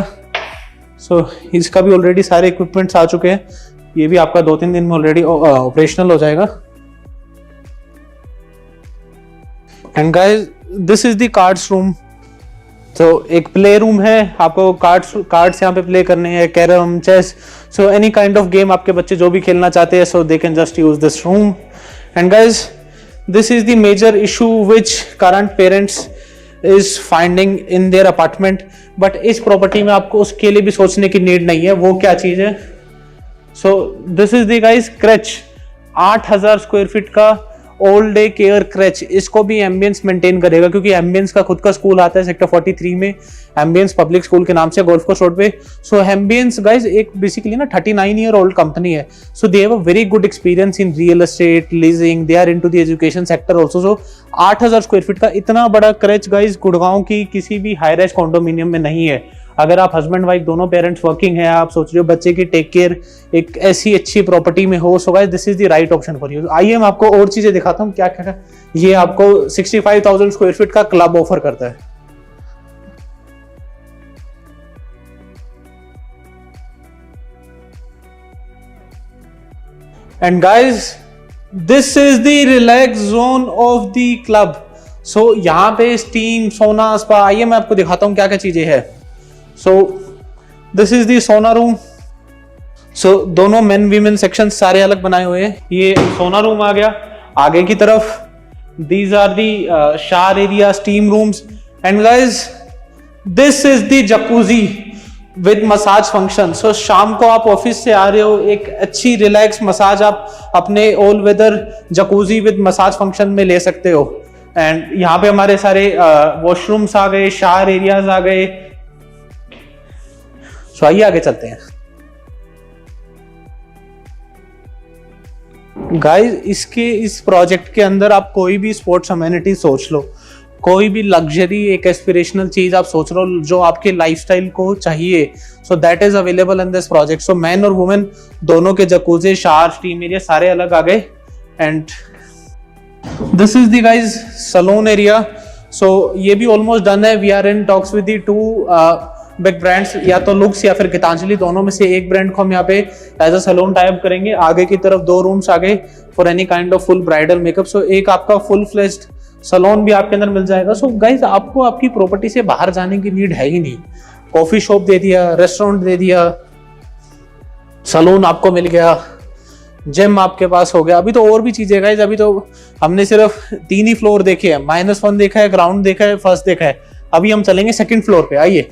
सो इसका भी ऑलरेडी सारे इक्विपमेंट्स आ चुके हैं। ये भी आपका 2-3 दिन में ऑलरेडी ऑपरेशनल हो जाएगा। And guys this is the cards room. तो एक प्ले रूम है, आपको कार्ड्स यहाँ पे प्ले करने हैं, carrom, chess, so any kind of game आपके बच्चे जो भी खेलना चाहते हैं, so they can just use this room. And guys this is the major issue which current parents is finding in their apartment, but इस प्रॉपर्टी में आपको उसके लिए भी सोचने की नीड नहीं है। वो क्या चीज है? So this is the guys crèche, 8000 square feet का ऑल डे केयर क्रेच। इसको भी एम्बियंस मेंटेन करेगा क्योंकि एम्बियंस का खुद का स्कूल आता है सेक्टर 43 में, एम्बियंस पब्लिक स्कूल के नाम से, गोल्फ कोर्स रोड पे। सो एम्बियंस गाइज एक बेसिकली ना 39 ईयर ओल्ड कंपनी है। So they have a very good experience in real estate, leasing, they are into the education sector also. So 8000 square feet का इतना बड़ा creche guys Gurgaon की किसी भी हाई राइज कॉन्डोमिनियम में नहीं है। अगर आप हस्बैंड वाइफ दोनों पेरेंट्स वर्किंग है, आप सोच रहे हो बच्चे की टेक केयर एक ऐसी अच्छी प्रॉपर्टी में हो, सो guys this is the right option for you. आइए मैं आपको और चीजें दिखाता हूँ क्या क्या। ये आपको 65,000 स्क्वायर फीट का क्लब ऑफर करता है। And guys this is the relax zone of the club. So यहाँ पे स्टीम, सोना, स्पा, आइए मैं आपको दिखाता हूँ क्या क्या चीजें हैं। सो दिस इज दी सोना रूम। सो दोनों मेन वीमेन सेक्शन सारे अलग बनाए हुए हैं। ये सोना रूम आ गया। आगे की तरफ these are the shower area, steam rooms. And guys this is the jacuzzi with massage function. So शाम को आप ऑफिस से आ रहे हो, एक अच्छी रिलैक्स मसाज आप अपने all weather jacuzzi with massage function में ले सकते हो। एंड यहाँ पे हमारे सारे वॉशरूम्स आ गए, शावर एरियाज आ गए। सो आइए आगे चलते हैं। गाइस इस प्रोजेक्ट के अंदर आप कोई भी स्पोर्ट्स अमेनिटी सोच लो, कोई भी लग्जरी एक एस्पिरेशनल चीज आप सोच लो जो आपके लाइफस्टाइल को चाहिए, so that is available in this project. So man और वुमेन दोनों के जकूज़ी, शावर, स्टीम एरिया सारे अलग आ गए। And this is the guys salon area. So ये भी ऑलमोस्ट डन है। We are in talks with the 2 big brands, या तो लुक्स या फिर गीतांजलि, दोनों में से एक ब्रांड को हम यहाँ पे एज अ सलून टाइप करेंगे। आगे की तरफ 2 रूम्स आ गए for any kind of full bridal makeup. So एक आपका फुल फ्लेज्ड सलून भी आपके अंदर मिल जाएगा। सो गाइस आपको आपकी प्रॉपर्टी से बाहर जाने की नीड है ही नहीं। कॉफी शॉप दे दिया, रेस्टोरेंट दे दिया, सलून आपको मिल गया, जिम आपके पास हो गया। अभी तो और भी चीजें गाइस, अभी तो हमने सिर्फ 3 ही फ्लोर देखे हैं, -1 देखा है, ग्राउंड देखा है, फर्स्ट देखा है। अभी हम चलेंगे 2nd फ्लोर पे। आइए।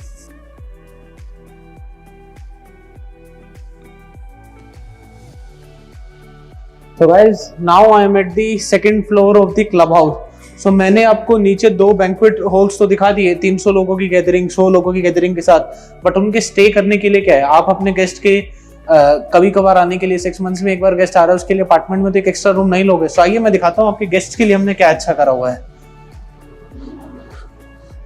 So guys, now I am at the 2nd floor of the club house. So मैंने आपको नीचे 2 बैंक्वेट हॉल्स तो दिखा दिए, 300 लोगों की गैदरिंग, 100 लोगों की गैदरिंग के साथ। बट उनके स्टे करने के लिए क्या है, आप अपने गेस्ट के कभी कभार आने के लिए 6 मंथ्स में एक बार गेस्ट आ रहा है, उसके लिए अपार्टमेंट में तो एक एक्स्ट्रा रूम नहीं लोगे। सो आइए मैं दिखाता हूँ आपके गेस्ट के लिए हमने क्या अच्छा करा हुआ है।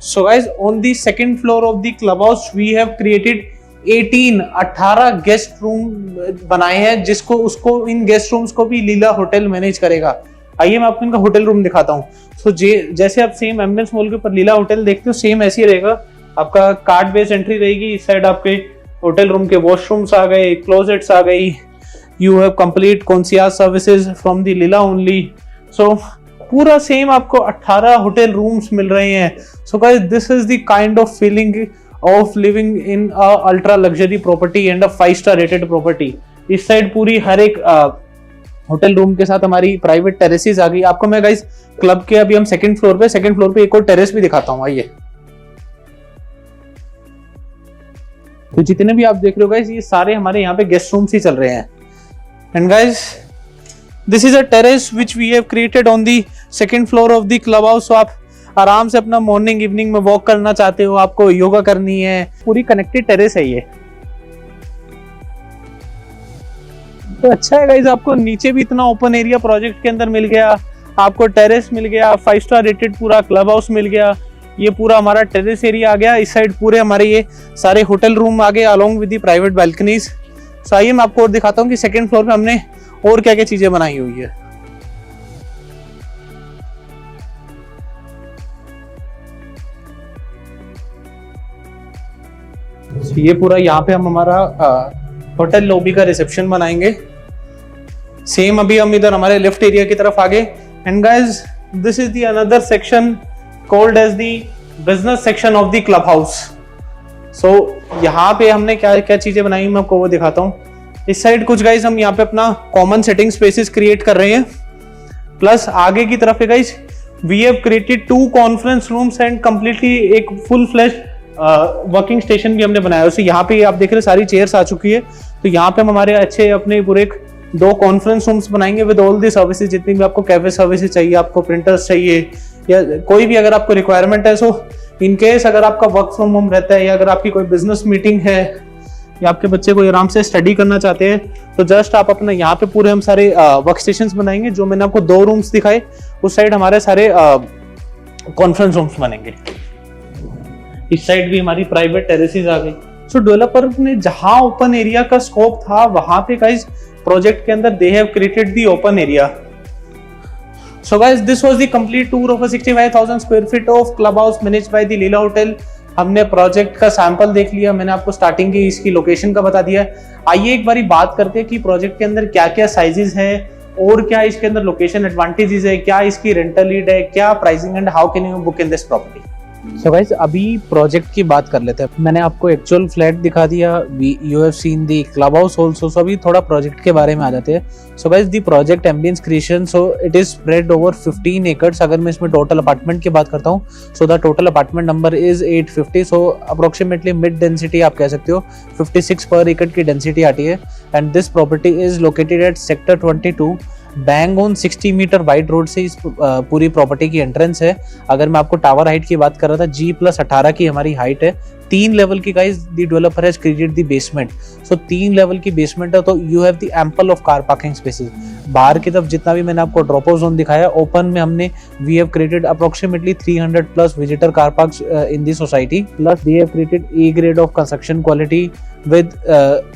So guys, on the second floor of the club house we have created 18 guest room बनाए हैं, जिसको उसको इन गेस्ट रूम्स को भी लीला होटल मैनेज करेगा। आइए मैं आपको इनका होटल रूम दिखाता हूँ। सो जैसे आप सेम एम्बियंस मॉल के ऊपर लीला होटल देखते हो, सेम ऐसे ही रहेगा। आपका कार्ड बेस्ड एंट्री रहेगी। इस साइड आपके होटल रूम के वॉशरूम्स आ गए, क्लोजेट्स आ गई। You have complete concierge services from the Leela only. So पूरा सेम आपको 18 होटल रूम्स मिल रहे हैं। So guys, this is the kind of feeling of living in a ultra luxury property and a 5 star rated property. इस side पूरी हर एक hotel room के साथ हमारी प्राइवेट टेरेसेस आ गई। आपको मैं गाइस क्लब के अभी हम सेकंड फ्लोर पे एक और टेरेस भी दिखाता हूँ। आइए, तो जितने भी आप देख रहे हो गाइस, ये सारे हमारे यहाँ पे गेस्ट रूम्स ही चल रहे हैं। And guys, this is a terrace which we have created on the second floor of the club house. आप आराम से अपना मॉर्निंग इवनिंग में वॉक करना चाहते हो, आपको योगा करनी है, पूरी कनेक्टेड टेरेस है ये। तो अच्छा है गाइस, आपको नीचे भी इतना ओपन एरिया प्रोजेक्ट के अंदर मिल गया, आपको टेरेस मिल गया, 5 स्टार रेटेड पूरा क्लब हाउस मिल गया। ये पूरा हमारा टेरेस एरिया आ गया। इस साइड पूरे हमारे ये सारे होटल रूम आ गए along with the private balconies. So आइए मैं आपको और दिखाता हूँ कि सेकंड फ्लोर पे हमने और क्या क्या चीजें बनाई हुई है। ये पूरा यहाँ पे हम हमारा होटल लॉबी का रिसेप्शन बनाएंगे। सेम अभी हम इधर हमारे लिफ्ट एरिया की तरफ आगे। And guys, this is the another section called as the business section of the club house. So यहाँ पे हमने क्या क्या चीजें बनाई मैं आपको वो दिखाता हूँ। इस साइड कुछ गाइस हम यहाँ पे अपना कॉमन सेटिंग स्पेसेस क्रिएट कर रहे हैं। प्लस आगे की तरफ है guys, we have created 2 conference rooms and completely एक फुल फ्लैश वर्किंग स्टेशन भी हमने बनाया है। यहाँ पे आप देख रहे सारी चेयर्स आ चुकी है। तो यहाँ पे हम हमारे अच्छे अपने पूरे 2 कॉन्फ्रेंस रूम्स बनाएंगे विद ऑल दी सर्विसेज, जितनी भी आपको कैफे सर्विसेज चाहिए, आपको प्रिंटर्स चाहिए या कोई भी अगर आपको रिक्वायरमेंट है। सो इन केस अगर आपका वर्क फ्रॉम होम रहता है या अगर आपकी कोई बिजनेस मीटिंग है या आपके बच्चे को आराम से स्टडी करना चाहते हैं, तो जस्ट आप अपना यहाँ पे पूरे हम सारे वर्क स्टेशन बनाएंगे। जो मैंने आपको 2 रूम्स दिखाए, उस साइड हमारे सारे कॉन्फ्रेंस रूम्स बनेंगे। इस साइड भी हमारी प्राइवेट टेरेसेस आ गई। सो डेवलपर ने जहां ओपन एरिया का स्कोप था, वहां पे गाइस प्रोजेक्ट के अंदर दे have created the open area. So guys, this was the complete tour of 65,000 square feet of club house managed by the Leela hotel. हमने प्रोजेक्ट का सैंपल देख लिया, मैंने आपको स्टार्टिंग की इसकी लोकेशन का बता दिया। आइए एक बारी बात करते हैं कि प्रोजेक्ट के अंदर क्या क्या साइजेस है और क्या इसके अंदर लोकेशन एडवांटेजेस है, क्या इसकी रेंटल लीड है, क्या pricing and how can you book in this property. So guys, अभी प्रोजेक्ट की बात कर लेते हैं। मैंने आपको एक्चुअल फ्लैट दिखा दिया, you have seen the club house also. So अभी थोड़ा प्रोजेक्ट के बारे में आ जाते हैं। So guys, the project Ambience Creation, so it is spread over 15 acres. अगर मैं इसमें टोटल अपार्टमेंट की बात करता हूँ, so the total apartment number is 850। So approximately mid density आप कह सकते हो 56 पर एकड़ की डेंसिटी आती है। And this property is located at sector 22, bang on 60 meter wide road से इस पूरी प्रॉपर्टी की एंट्रेंस है। अगर मैं आपको टावर हाइट की बात कर रहा था, G+18 की हमारी हाइट है। 3 लेवल की guys the developer has created the basement. So 3 level की बेसमेंट है, तो you have the ample of car parking spaces. बाहर की तरफ जितना भी मैंने आपको ड्रॉप ऑफ जोन दिखाया, ओपन में हमने we have created approximately 300 plus visitor car parks in the society. Plus they have created a grade of construction quality with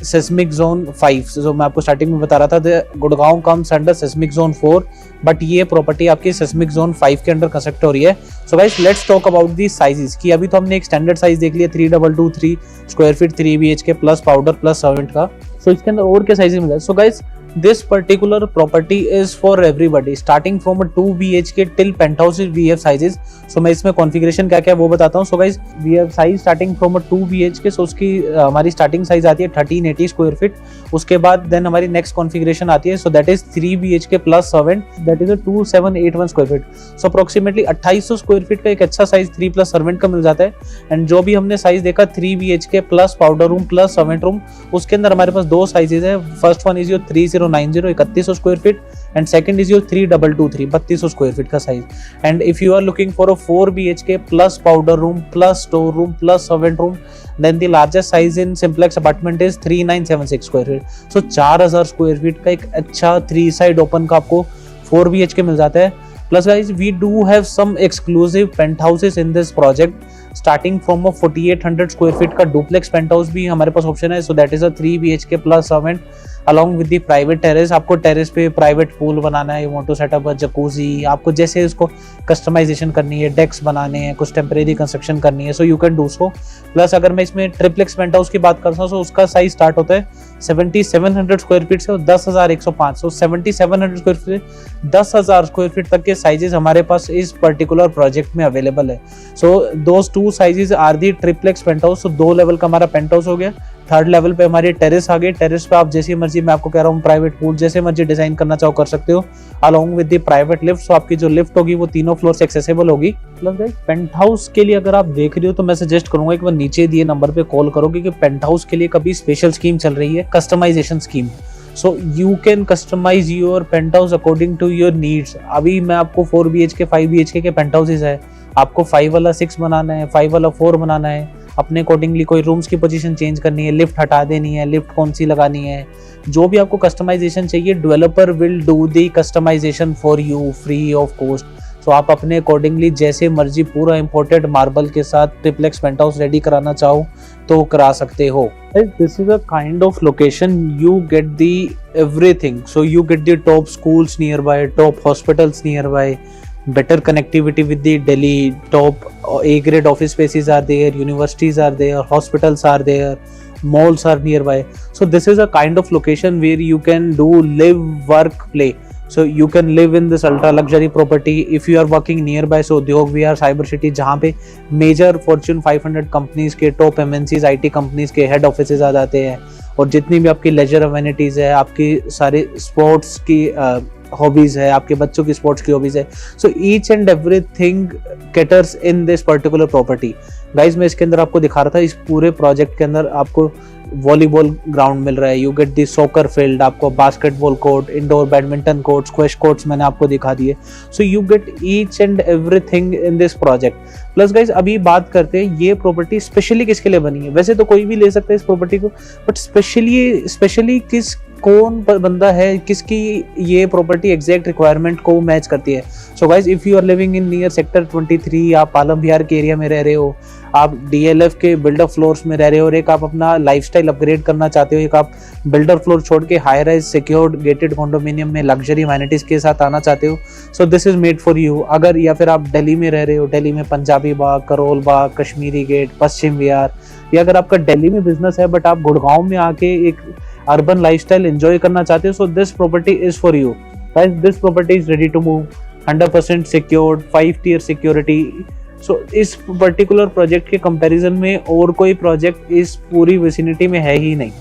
seismic zone 5। जो मैं आपको स्टार्टिंग में बता रहा था, Gurgaon comes under seismic zone 4, but ये प्रॉपर्टी आपकी सेस्मिक जोन 5 के अंडर कंस्ट्रक्ट हो रही है। So guys, let's talk about the sizes की अभी तो हमने एक स्टैंडर्ड साइज देख लिया 3223 square feet 3 BHK plus powder plus servant का। सो इसके अंदर और क्या साइजेस मिला है। So guys, this particular property is for everybody starting from a 2 BHK till penthouse we have sizes। so मैं इसमें configuration क्या क्या है वो बताता हूँ। so guys, we have size starting from a 2 BHK, so उसकी हमारी starting size आती है 1380 square feet। उसके बाद then हमारी next configuration आती है, so that is 3 BHK plus servant, that is a 2781 square feet। so approximately 2800 square feet का एक अच्छा size 3 plus servant का मिल जाता है। and जो भी हमने size देखा 3 BHK plus powder room plus servant room, उसके अंदर हमारे पास 2 sizes है। first one is your 30 3090 3100 square feet and second is your 3223 3200 square feet का साइज। And if you are looking for a 4 BHK plus powder room plus store room plus servant room, then the largest size in simplex apartment is 3976 square feet. So 4000 square feet का एक अच्छा 3 side open का आपको 4 BHK मिल जाता है। Plus guys, we do have some exclusive penthouses in this project, starting from a 4800 square feet का duplex penthouse भी हमारे पास ऑप्शन है। So that is a 3 BHK plus servant along with the private terrace। आपको terrace पे private pool बनाना है, you want to set up a jacuzzi, आपको जैसे उसको कस्टमाइजेशन करनी है, डेक्स बनाने हैं, कुछ टेम्परेरी कंस्ट्रक्शन करनी है, so you can do so। Plus अगर मैं इसमें ट्रिप्लेक्स पेंटहाउस की बात करता हूँ तो उसका साइज स्टार्ट होता है 7700 स्क्वायर फीट से और 10,105। सो 7700 स्क्वायर फीट 10,000 स्क्वायर फीट तक के साइजेस हमारे पास इस पर्टिकुलर प्रोजेक्ट में अवेलेबल है। So those 2 sizes are the triplex penthouse. So 2 level का हमारा पेंटहाउस हो गया। 3rd लेवल पे हमारी टेरेस आ गई। टेरेस पे आप जैसी मर्जी, मैं आपको कह रहा हूँ प्राइवेट पूल जैसे मर्जी डिजाइन करना चाहो कर सकते हो, along with the private lift. So आपकी जो लिफ्ट होगी वो तीनों फ्लोर से एक्सेसिबल होगी। प्लस गाइस, पेंटहाउस के लिए अगर आप देख रहे हो तो मैं सजेस्ट करूंगा एक बार नीचे दिए नंबर पे कॉल करो, क्योंकि पेंटहाउस के लिए कभी स्पेशल स्कीम चल रही है, customisation scheme. So you can customise your penthouse according to your needs. अभी मैं आपको 4 BHK 5 BHK के पेंटहाउसेस है, आपको 5 वाला 6 बनाना है, 5 वाला 4 बनाना है, अपने अकॉर्डिंगली कोई रूम्स की पोजीशन चेंज करनी है, लिफ्ट हटा देनी है, लिफ्ट कौन सी लगानी है, जो भी आपको कस्टमाइजेशन चाहिए developer will do the customisation for you free of cost. So आप अपने अकॉर्डिंगली जैसे मर्जी पूरा इंपोर्टेड मार्बल के साथ ट्रिप्लेक्स पेंटहाउस रेडी कराना चाहो तो करा सकते हो। This is a kind of location you get the everything. So you get the top schools near by, top hospitals near by, better connectivity with the Delhi, top A grade office spaces are there, universities are there, hospitals are there, malls are nearby. So this is a kind of location where you can do live, work, play. So you can live in this ultra luxury property if you are working nearby। So उद्योग विहार cyber city, जहाँ पे major Fortune 500 companies के, top MNCs IT companies के head offices आ जाते हैं, और जितनी भी आपकी लेजर अमेनिटीज है, आपकी सारे स्पोर्ट्स की हॉबीज है, आपके बच्चों की स्पोर्ट्स की हॉबीज है। So each and everything caters in this particular property. Guys मैं इसके अंदर आपको दिखा रहा था, इस पूरे प्रोजेक्ट के अंदर आपको वॉलीबॉल ग्राउंड मिल रहा है, you get the soccer field, आपको basketball court, indoor badminton court, squash courts मैंने आपको दिखा दिए। So you get each and everything in this project. Plus guys अभी बात करते हैं ये प्रॉपर्टी स्पेशली किसके लिए बनी है। वैसे तो कोई भी ले सकता है इस प्रॉपर्टी को, बट स्पेशली किस कौन बंदा है किसकी ये प्रॉपर्टी एग्जैक्ट रिक्वायरमेंट को मैच करती है। So guys if you are living in near sector 23, आप आलम विहार के एरिया में रह रहे हो, आप DLF के बिल्डर फ्लोर्स में रह रहे हो, और एक आप अपना लाइफस्टाइल अपग्रेड करना चाहते हो, एक आप बिल्डर फ्लोर छोड़ के high rise secured gated condominium में लग्जरी अमेनिटीज के साथ आना चाहते हो, so this is made for you. अगर या फिर आप दिल्ली में रह रहे हो, दिल्ली में पंजाबी बाग, करोल बाग, कश्मीरी गेट, पश्चिम विहार, या अगर आपका दिल्ली में बिजनेस है बट आप गुड़गांव में आके एक अर्बन लाइफस्टाइल एंजॉय करना चाहते हो, so this property is for you. This property is ready to move, 100% secured, 5 tier security. So इस पर्टिकुलर प्रोजेक्ट के कंपैरिजन में और कोई प्रोजेक्ट इस पूरी विसिनिटी में है ही नहीं।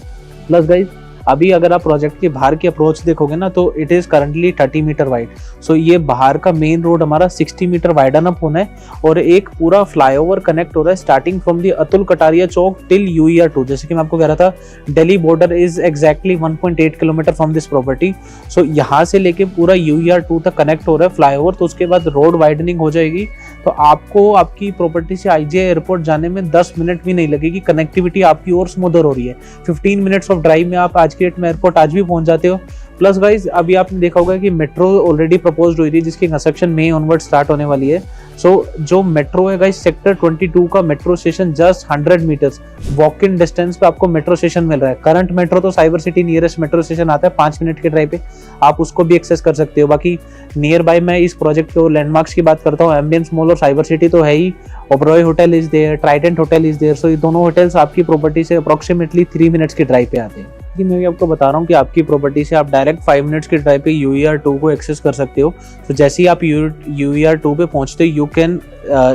प्लस गाइज अभी अगर आप प्रोजेक्ट के बाहर की अप्रोच देखोगे ना, तो it is currently 30 metre wide. So ये बाहर का मेन रोड हमारा 60 मीटर वाइडन अप होना है, और एक पूरा फ्लाईओवर कनेक्ट हो रहा है starting from the Atul Kataria Chowk till UER 2। जैसे कि मैं आपको कह रहा था, Delhi border is exactly 1.8 kilometre from this property. So यहाँ से लेके पूरा UER 2 तक कनेक्ट हो रहा है फ्लाईओवर। तो उसके बाद रोड वाइडनिंग हो जाएगी, तो आपको आपकी प्रॉपर्टी से IGI एयरपोर्ट जाने में 10 मिनट भी नहीं लगेगी। कनेक्टिविटी आपकी और स्मूदर हो रही है। 15 मिनट्स ऑफ ड्राइव में आप आज की डेट में एयरपोर्ट आज भी पहुंच जाते हो। प्लस गाइज अभी आपने देखा होगा कि मेट्रो ऑलरेडी प्रपोज्ड हुई थी, जिसकी कंस्ट्रक्शन मई ऑनवर्ड स्टार्ट होने वाली है। सो जो मेट्रो है गाइज, सेक्टर 22 का metro station just 100 meters walk in distance पे आपको मेट्रो स्टेशन मिल रहा है। करंट मेट्रो तो cyber city nearest metro station आता है 5 मिनट के ड्राइव पे, आप उसको भी एक्सेस कर सकते हो। बाकी नियर बाय मैं इस प्रोजेक्ट के लैंडमार्क्स की बात करता हूँ, एम्बियंस मॉल और साइबर सिटी तो है ही, Oberoi hotel is there, Trident hotel is there. So ये दोनों होटल्स आपकी प्रॉपर्टी से अप्रोक्सीमेटली 3 मिनट्स के ड्राइव पे आते हैं। कि मैं भी आपको बता रहा हूँ कि आपकी प्रॉपर्टी से आप डायरेक्ट 5 मिनट्स के ड्राइव पे UER 2 को एक्सेस कर सकते हो। तो जैसे ही आप UER 2 पे पहुंचते हो, you can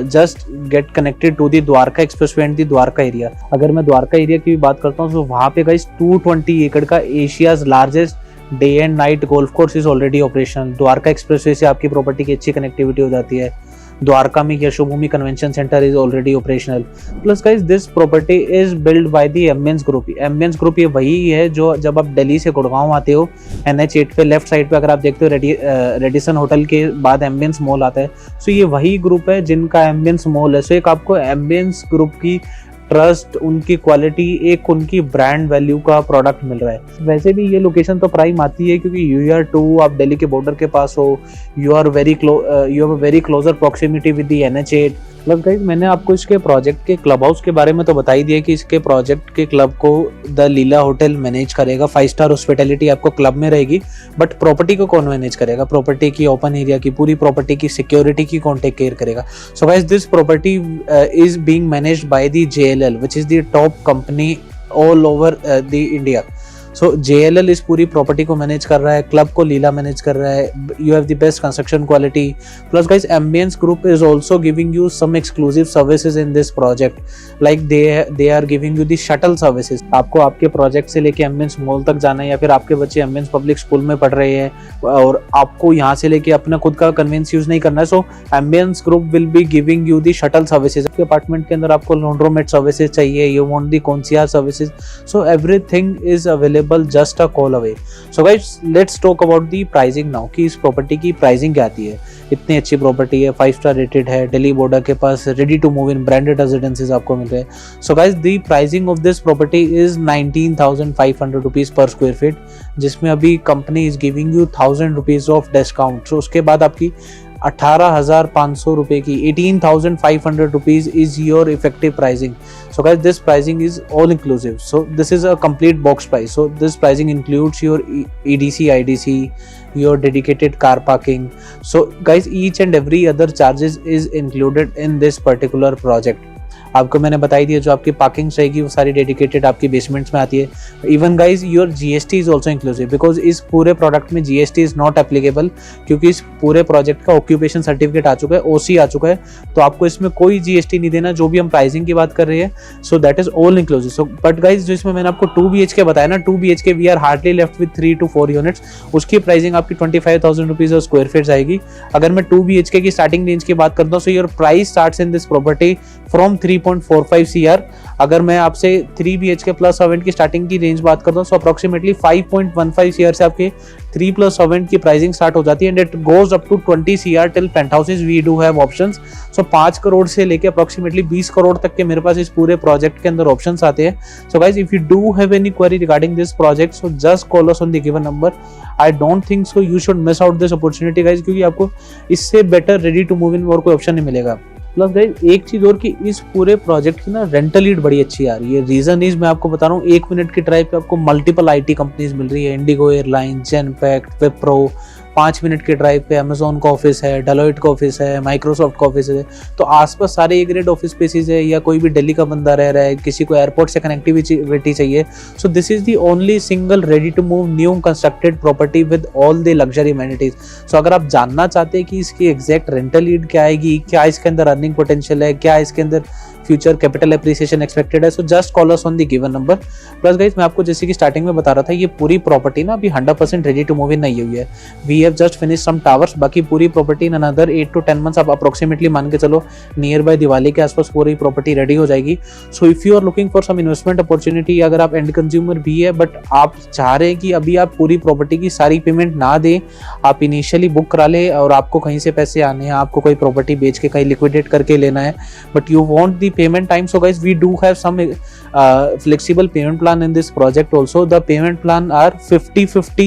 just get connected to the Dwarka expressway and the Dwarka area. अगर मैं द्वारका एरिया की भी बात करता हूँ, तो वहाँ पे गाइस 220 एकड़ का Asia's largest day and night golf course is already operational. Dwarka expressway से आपकी प्रॉपर्टी की अच्छी कनेक्टिविटी हो जाती है। द्वारका में Yashobhoomi convention centre is already operational. Plus guys this property is build by the ambience group. Ambience group ये वही है जो जब आप दिल्ली से गुड़गांव आते हो NH8 पे लेफ्ट साइड पे अगर आप देखते हो रेडिसन होटल के बाद एम्बियंस मॉल आता है। सो ये वही ग्रुप है जिनका एम्बियंस मॉल है। सो एक आपको एम्बियंस ग्रुप की ट्रस्ट, उनकी क्वालिटी, एक उनकी ब्रांड वैल्यू का प्रोडक्ट मिल रहा है। वैसे भी ये लोकेशन तो प्राइम आती है क्योंकि UR2 आप दिल्ली के बॉर्डर के पास हो, you have very closer proximity with the NH8। Plus guys मैंने आपको इसके प्रोजेक्ट के क्लब हाउस के बारे में तो बता ही दिया कि इसके प्रोजेक्ट के क्लब को द लीला होटल मैनेज करेगा। 5 स्टार हॉस्पिटैलिटी आपको क्लब में रहेगी, बट प्रॉपर्टी को कौन मैनेज करेगा? प्रॉपर्टी की ओपन एरिया की, पूरी प्रॉपर्टी की सिक्योरिटी की कौन टेक केयर करेगा? सो guys this property is being managed by the JLL which is the top company all over the India. So JLL इस पूरी प्रॉपर्टी को मैनेज कर रहा है, क्लब को लीला मैनेज कर रहा है। You have the best construction quality. Plus guys Ambience group is also giving you some exclusive services in this project, like they are giving you the shuttle services. आपको आपके project से लेके ambience mall तक जाना है, या फिर आपके बच्चे एम्बियंस पब्लिक स्कूल में पढ़ रहे हैं और आपको यहाँ से लेके अपना खुद का कन्वेंस यूज नहीं करना है, so Ambience group will be giving you the shuttle services. आपके अपार्टमेंट के अंदर आपको लॉन्ड्रोमेट सर्विसेज चाहिए, you want the concierge services, so everything is available just a call away. So guys let's talk about the pricing now कि इस property की pricing क्या आती है। इतनी अच्छी प्रॉपर्टी है, 5 स्टार रेटेड है, दिल्ली बॉर्डर के पास, ready to move in branded residences आपको मिल रहे हैं। So guys the pricing of this property is 19,500 rupees per square feet, जिसमें अभी company is giving you 1,000 rupees of discount. So उसके बाद आपकी 18,500 रुपए की 18,500 rupees is your effective pricing. So guys this pricing is all inclusive, so this is a complete box price. So this pricing includes your EDC, IDC, your dedicated car parking. So guys each and every other charges is included in this particular project. आपको मैंने बताई दिया जो आपकी parking रहेगी वो सारी dedicated आपकी बेसमेंट्स में आती है। Even guys your GST is also inclusive, because इस पूरे प्रोडक्ट में GST इज नॉट एप्लीकेबल, क्योंकि इस पूरे प्रोजेक्ट का ऑक्यूपेशन सर्टिफिकेट आ चुका है, OC आ चुका है, तो आपको इसमें कोई GST नहीं देना जो भी हम प्राइसिंग की बात कर रहे हैं। So that is all inclusive. So but guys जो इसमें मैंने आपको 2 BHK बताया ना, 2 BHK we are hardly left with 3 to 4 units, उसकी प्राइसिंग आपकी 25,000 रुपीज स्क्वायर फीट आएगी। अगर मैं 2 BHK की स्टार्टिंग रेंज की बात करता हूँ, so your price starts in this property from 3.45 CR। अगर मैं आपसे 3 BHK प्लस सर्वेंट की स्टार्टिंग की रेंज बात करता हूँ, सो अप्रोक्सीमेटली 5.15 CR से आपके 3 प्लस सर्वेंट की प्राइसिंग स्टार्ट हो जाती है, and it goes up to 20 CR till penthouses we do have options. So 5 crore से लेके अप्रोक्सीमेटली 20 करोड़ तक के मेरे पास इस पूरे प्रोजेक्ट के अंदर ऑप्शंस आते हैं। So guys if you do have any query regarding this project, so just call us on the given number. I don't think so you should miss out this opportunity guys, क्योंकि आपको इससे better ready to move in और कोई option नहीं मिलेगा। Plus guys एक चीज और कि इस पूरे प्रोजेक्ट की ना रेंटल ईड बड़ी अच्छी आ रही है। रीजन इज मैं आपको बता रहा हूँ, 1 मिनट की ड्राइव पे आपको मल्टीपल IT कंपनीज मिल रही है, Indigo airline, Genpact, Wipro. 5 minute के ड्राइव पे अमेजोन का ऑफिस है, डेलोइट का ऑफिस है, माइक्रोसॉफ्ट का ऑफिस है। तो आसपास सारे A ग्रेड ऑफिस स्पेसेस है, या कोई भी दिल्ली का बंदा रह रहा है, किसी को एयरपोर्ट से कनेक्टिविटी चाहिए, so this is the only single ready to move new constructed property with all the luxury amenities. So अगर आप जानना चाहते हैं कि इसकी एग्जैक्ट रेंटल ईड क्या आएगी, क्या इसके अंदर अर्निंग पोटेंशियल है, क्या इसके अंदर फ्यूचर कैपिटल एप्रिसिएशन एक्सपेक्टेड है, सो just call us on the given number. Plus guys मैं आपको जैसे कि स्टार्टिंग में बता रहा था, ये पूरी प्रॉपर्टी ना अभी 100% रेडी टू मूव इन नहीं हुई है। We have just finish some towers, बाकी पूरी property in another 8 to 10 months आप अप्रोक्सीमेटली मान के चलो, नियर बाय दिवाली के आसपास पूरी प्रॉपर्टी रेडी हो जाएगी। So if you are looking for some investment opportunity, अगर आप एंड कंज्यूमर भी है बट आप चाह रहे हैं कि अभी आप पूरी प्रॉपर्टी की सारी पेमेंट ना दें, आप इनिशियली बुक करा ले और आपको कहीं से पैसे आने हैं, आपको कोई प्रॉपर्टी बेच के कहीं लिक्विडेट करके लेना है, but you want the payment time, so guys we do have some flexible payment plan in this project also. The payment plan are 50-50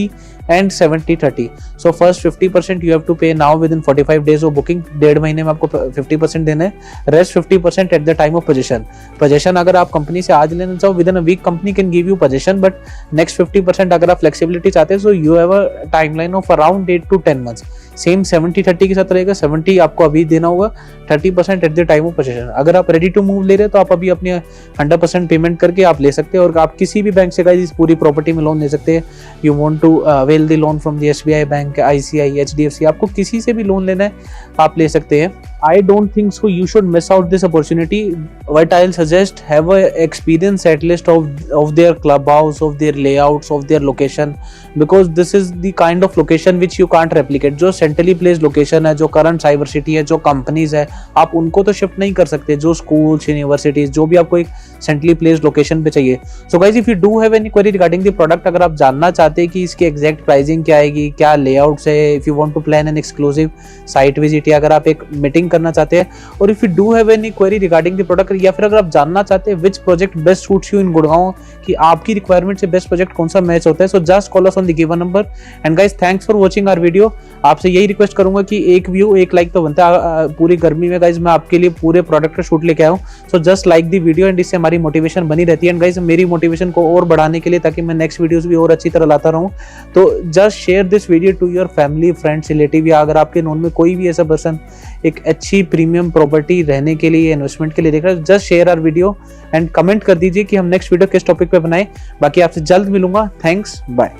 and 70-30. So first 50% you have to pay now within 45 days of booking, 1.5 महीने में आपको 50% देना है, rest 50% at the time of possession अगर आप company से आज लेना चाहो within a week company can give you position, but next 50% अगर आप फ्लेक्सिबिलिटी चाहते हैं, so you have a timeline of around 8 to 10 months. Same 70-30 के साथ रहेगा, 70 आपको अभी देना होगा, 30% at the time of position. अगर आप रेडी टू मूव ले रहे हैं तो आप अभी अपने 100% पेमेंट करके आप ले सकते हैं, और आप किसी भी बैंक से गाइस इस पूरी प्रॉपर्टी में लोन ले सकते हैं। You want to avail the loan from the SBI bank, ICI, HDFC, आपको किसी से भी लोन लेना है आप ले सकते हैं। I don't think so you should miss out this opportunity. What I'll suggest, have a experience at least of their clubhouse, of their layouts, of their location, because this is the kind of location which you can't replicate. जो centrally placed location है, जो current cyber city है, जो companies है, आप उनको तो shift नहीं कर सकते, जो schools, universities, जो भी आपको एक centrally placed location पे चाहिए. So guys, if you do have any query regarding the product, अगर आप जानना चाहते हैं कि इसकी exact pricing क्या आएगी, क्या layouts है, if you want to plan an exclusive site visit, या अगर आप एक meeting करना चाहते हैं, और if you do have any query regarding the product, या फिर अगर आप जानना चाहते हैं which project best suits you in Gurgaon, कि आपकी requirement से best project कौन सा मैच होता है, so just call us on the given number. And guys, thanks for watching our video. आपसे यही रिक्वेस्ट करूंगा कि एक व्यू एक लाइक तो बनता है. पूरी गर्मी में गाइज मैं आपके लिए पूरे प्रोडक्ट का शूट लेके आया हूँ, so just like the video, and इससे हमारी मोटिवेशन बनी रहती है. एंड गाइज मेरी मोटिवेशन को और बढ़ाने के लिए, ताकि मैं नेक्स्ट वीडियोस भी और अच्छी तरह लाता रहूँ, तो just share this video to your family, friends, relative, या अगर आपके नोन में कोई भी ऐसा पर्सन एक अच्छी प्रीमियम प्रॉपर्टी रहने के लिए, इन्वेस्टमेंट के लिए देख रहा है, just share our video and comment कर दीजिए कि हम नेक्स्ट वीडियो किस टॉपिक पे बनाएं. बाकी आपसे जल्द मिलूंगा. Thanks, bye.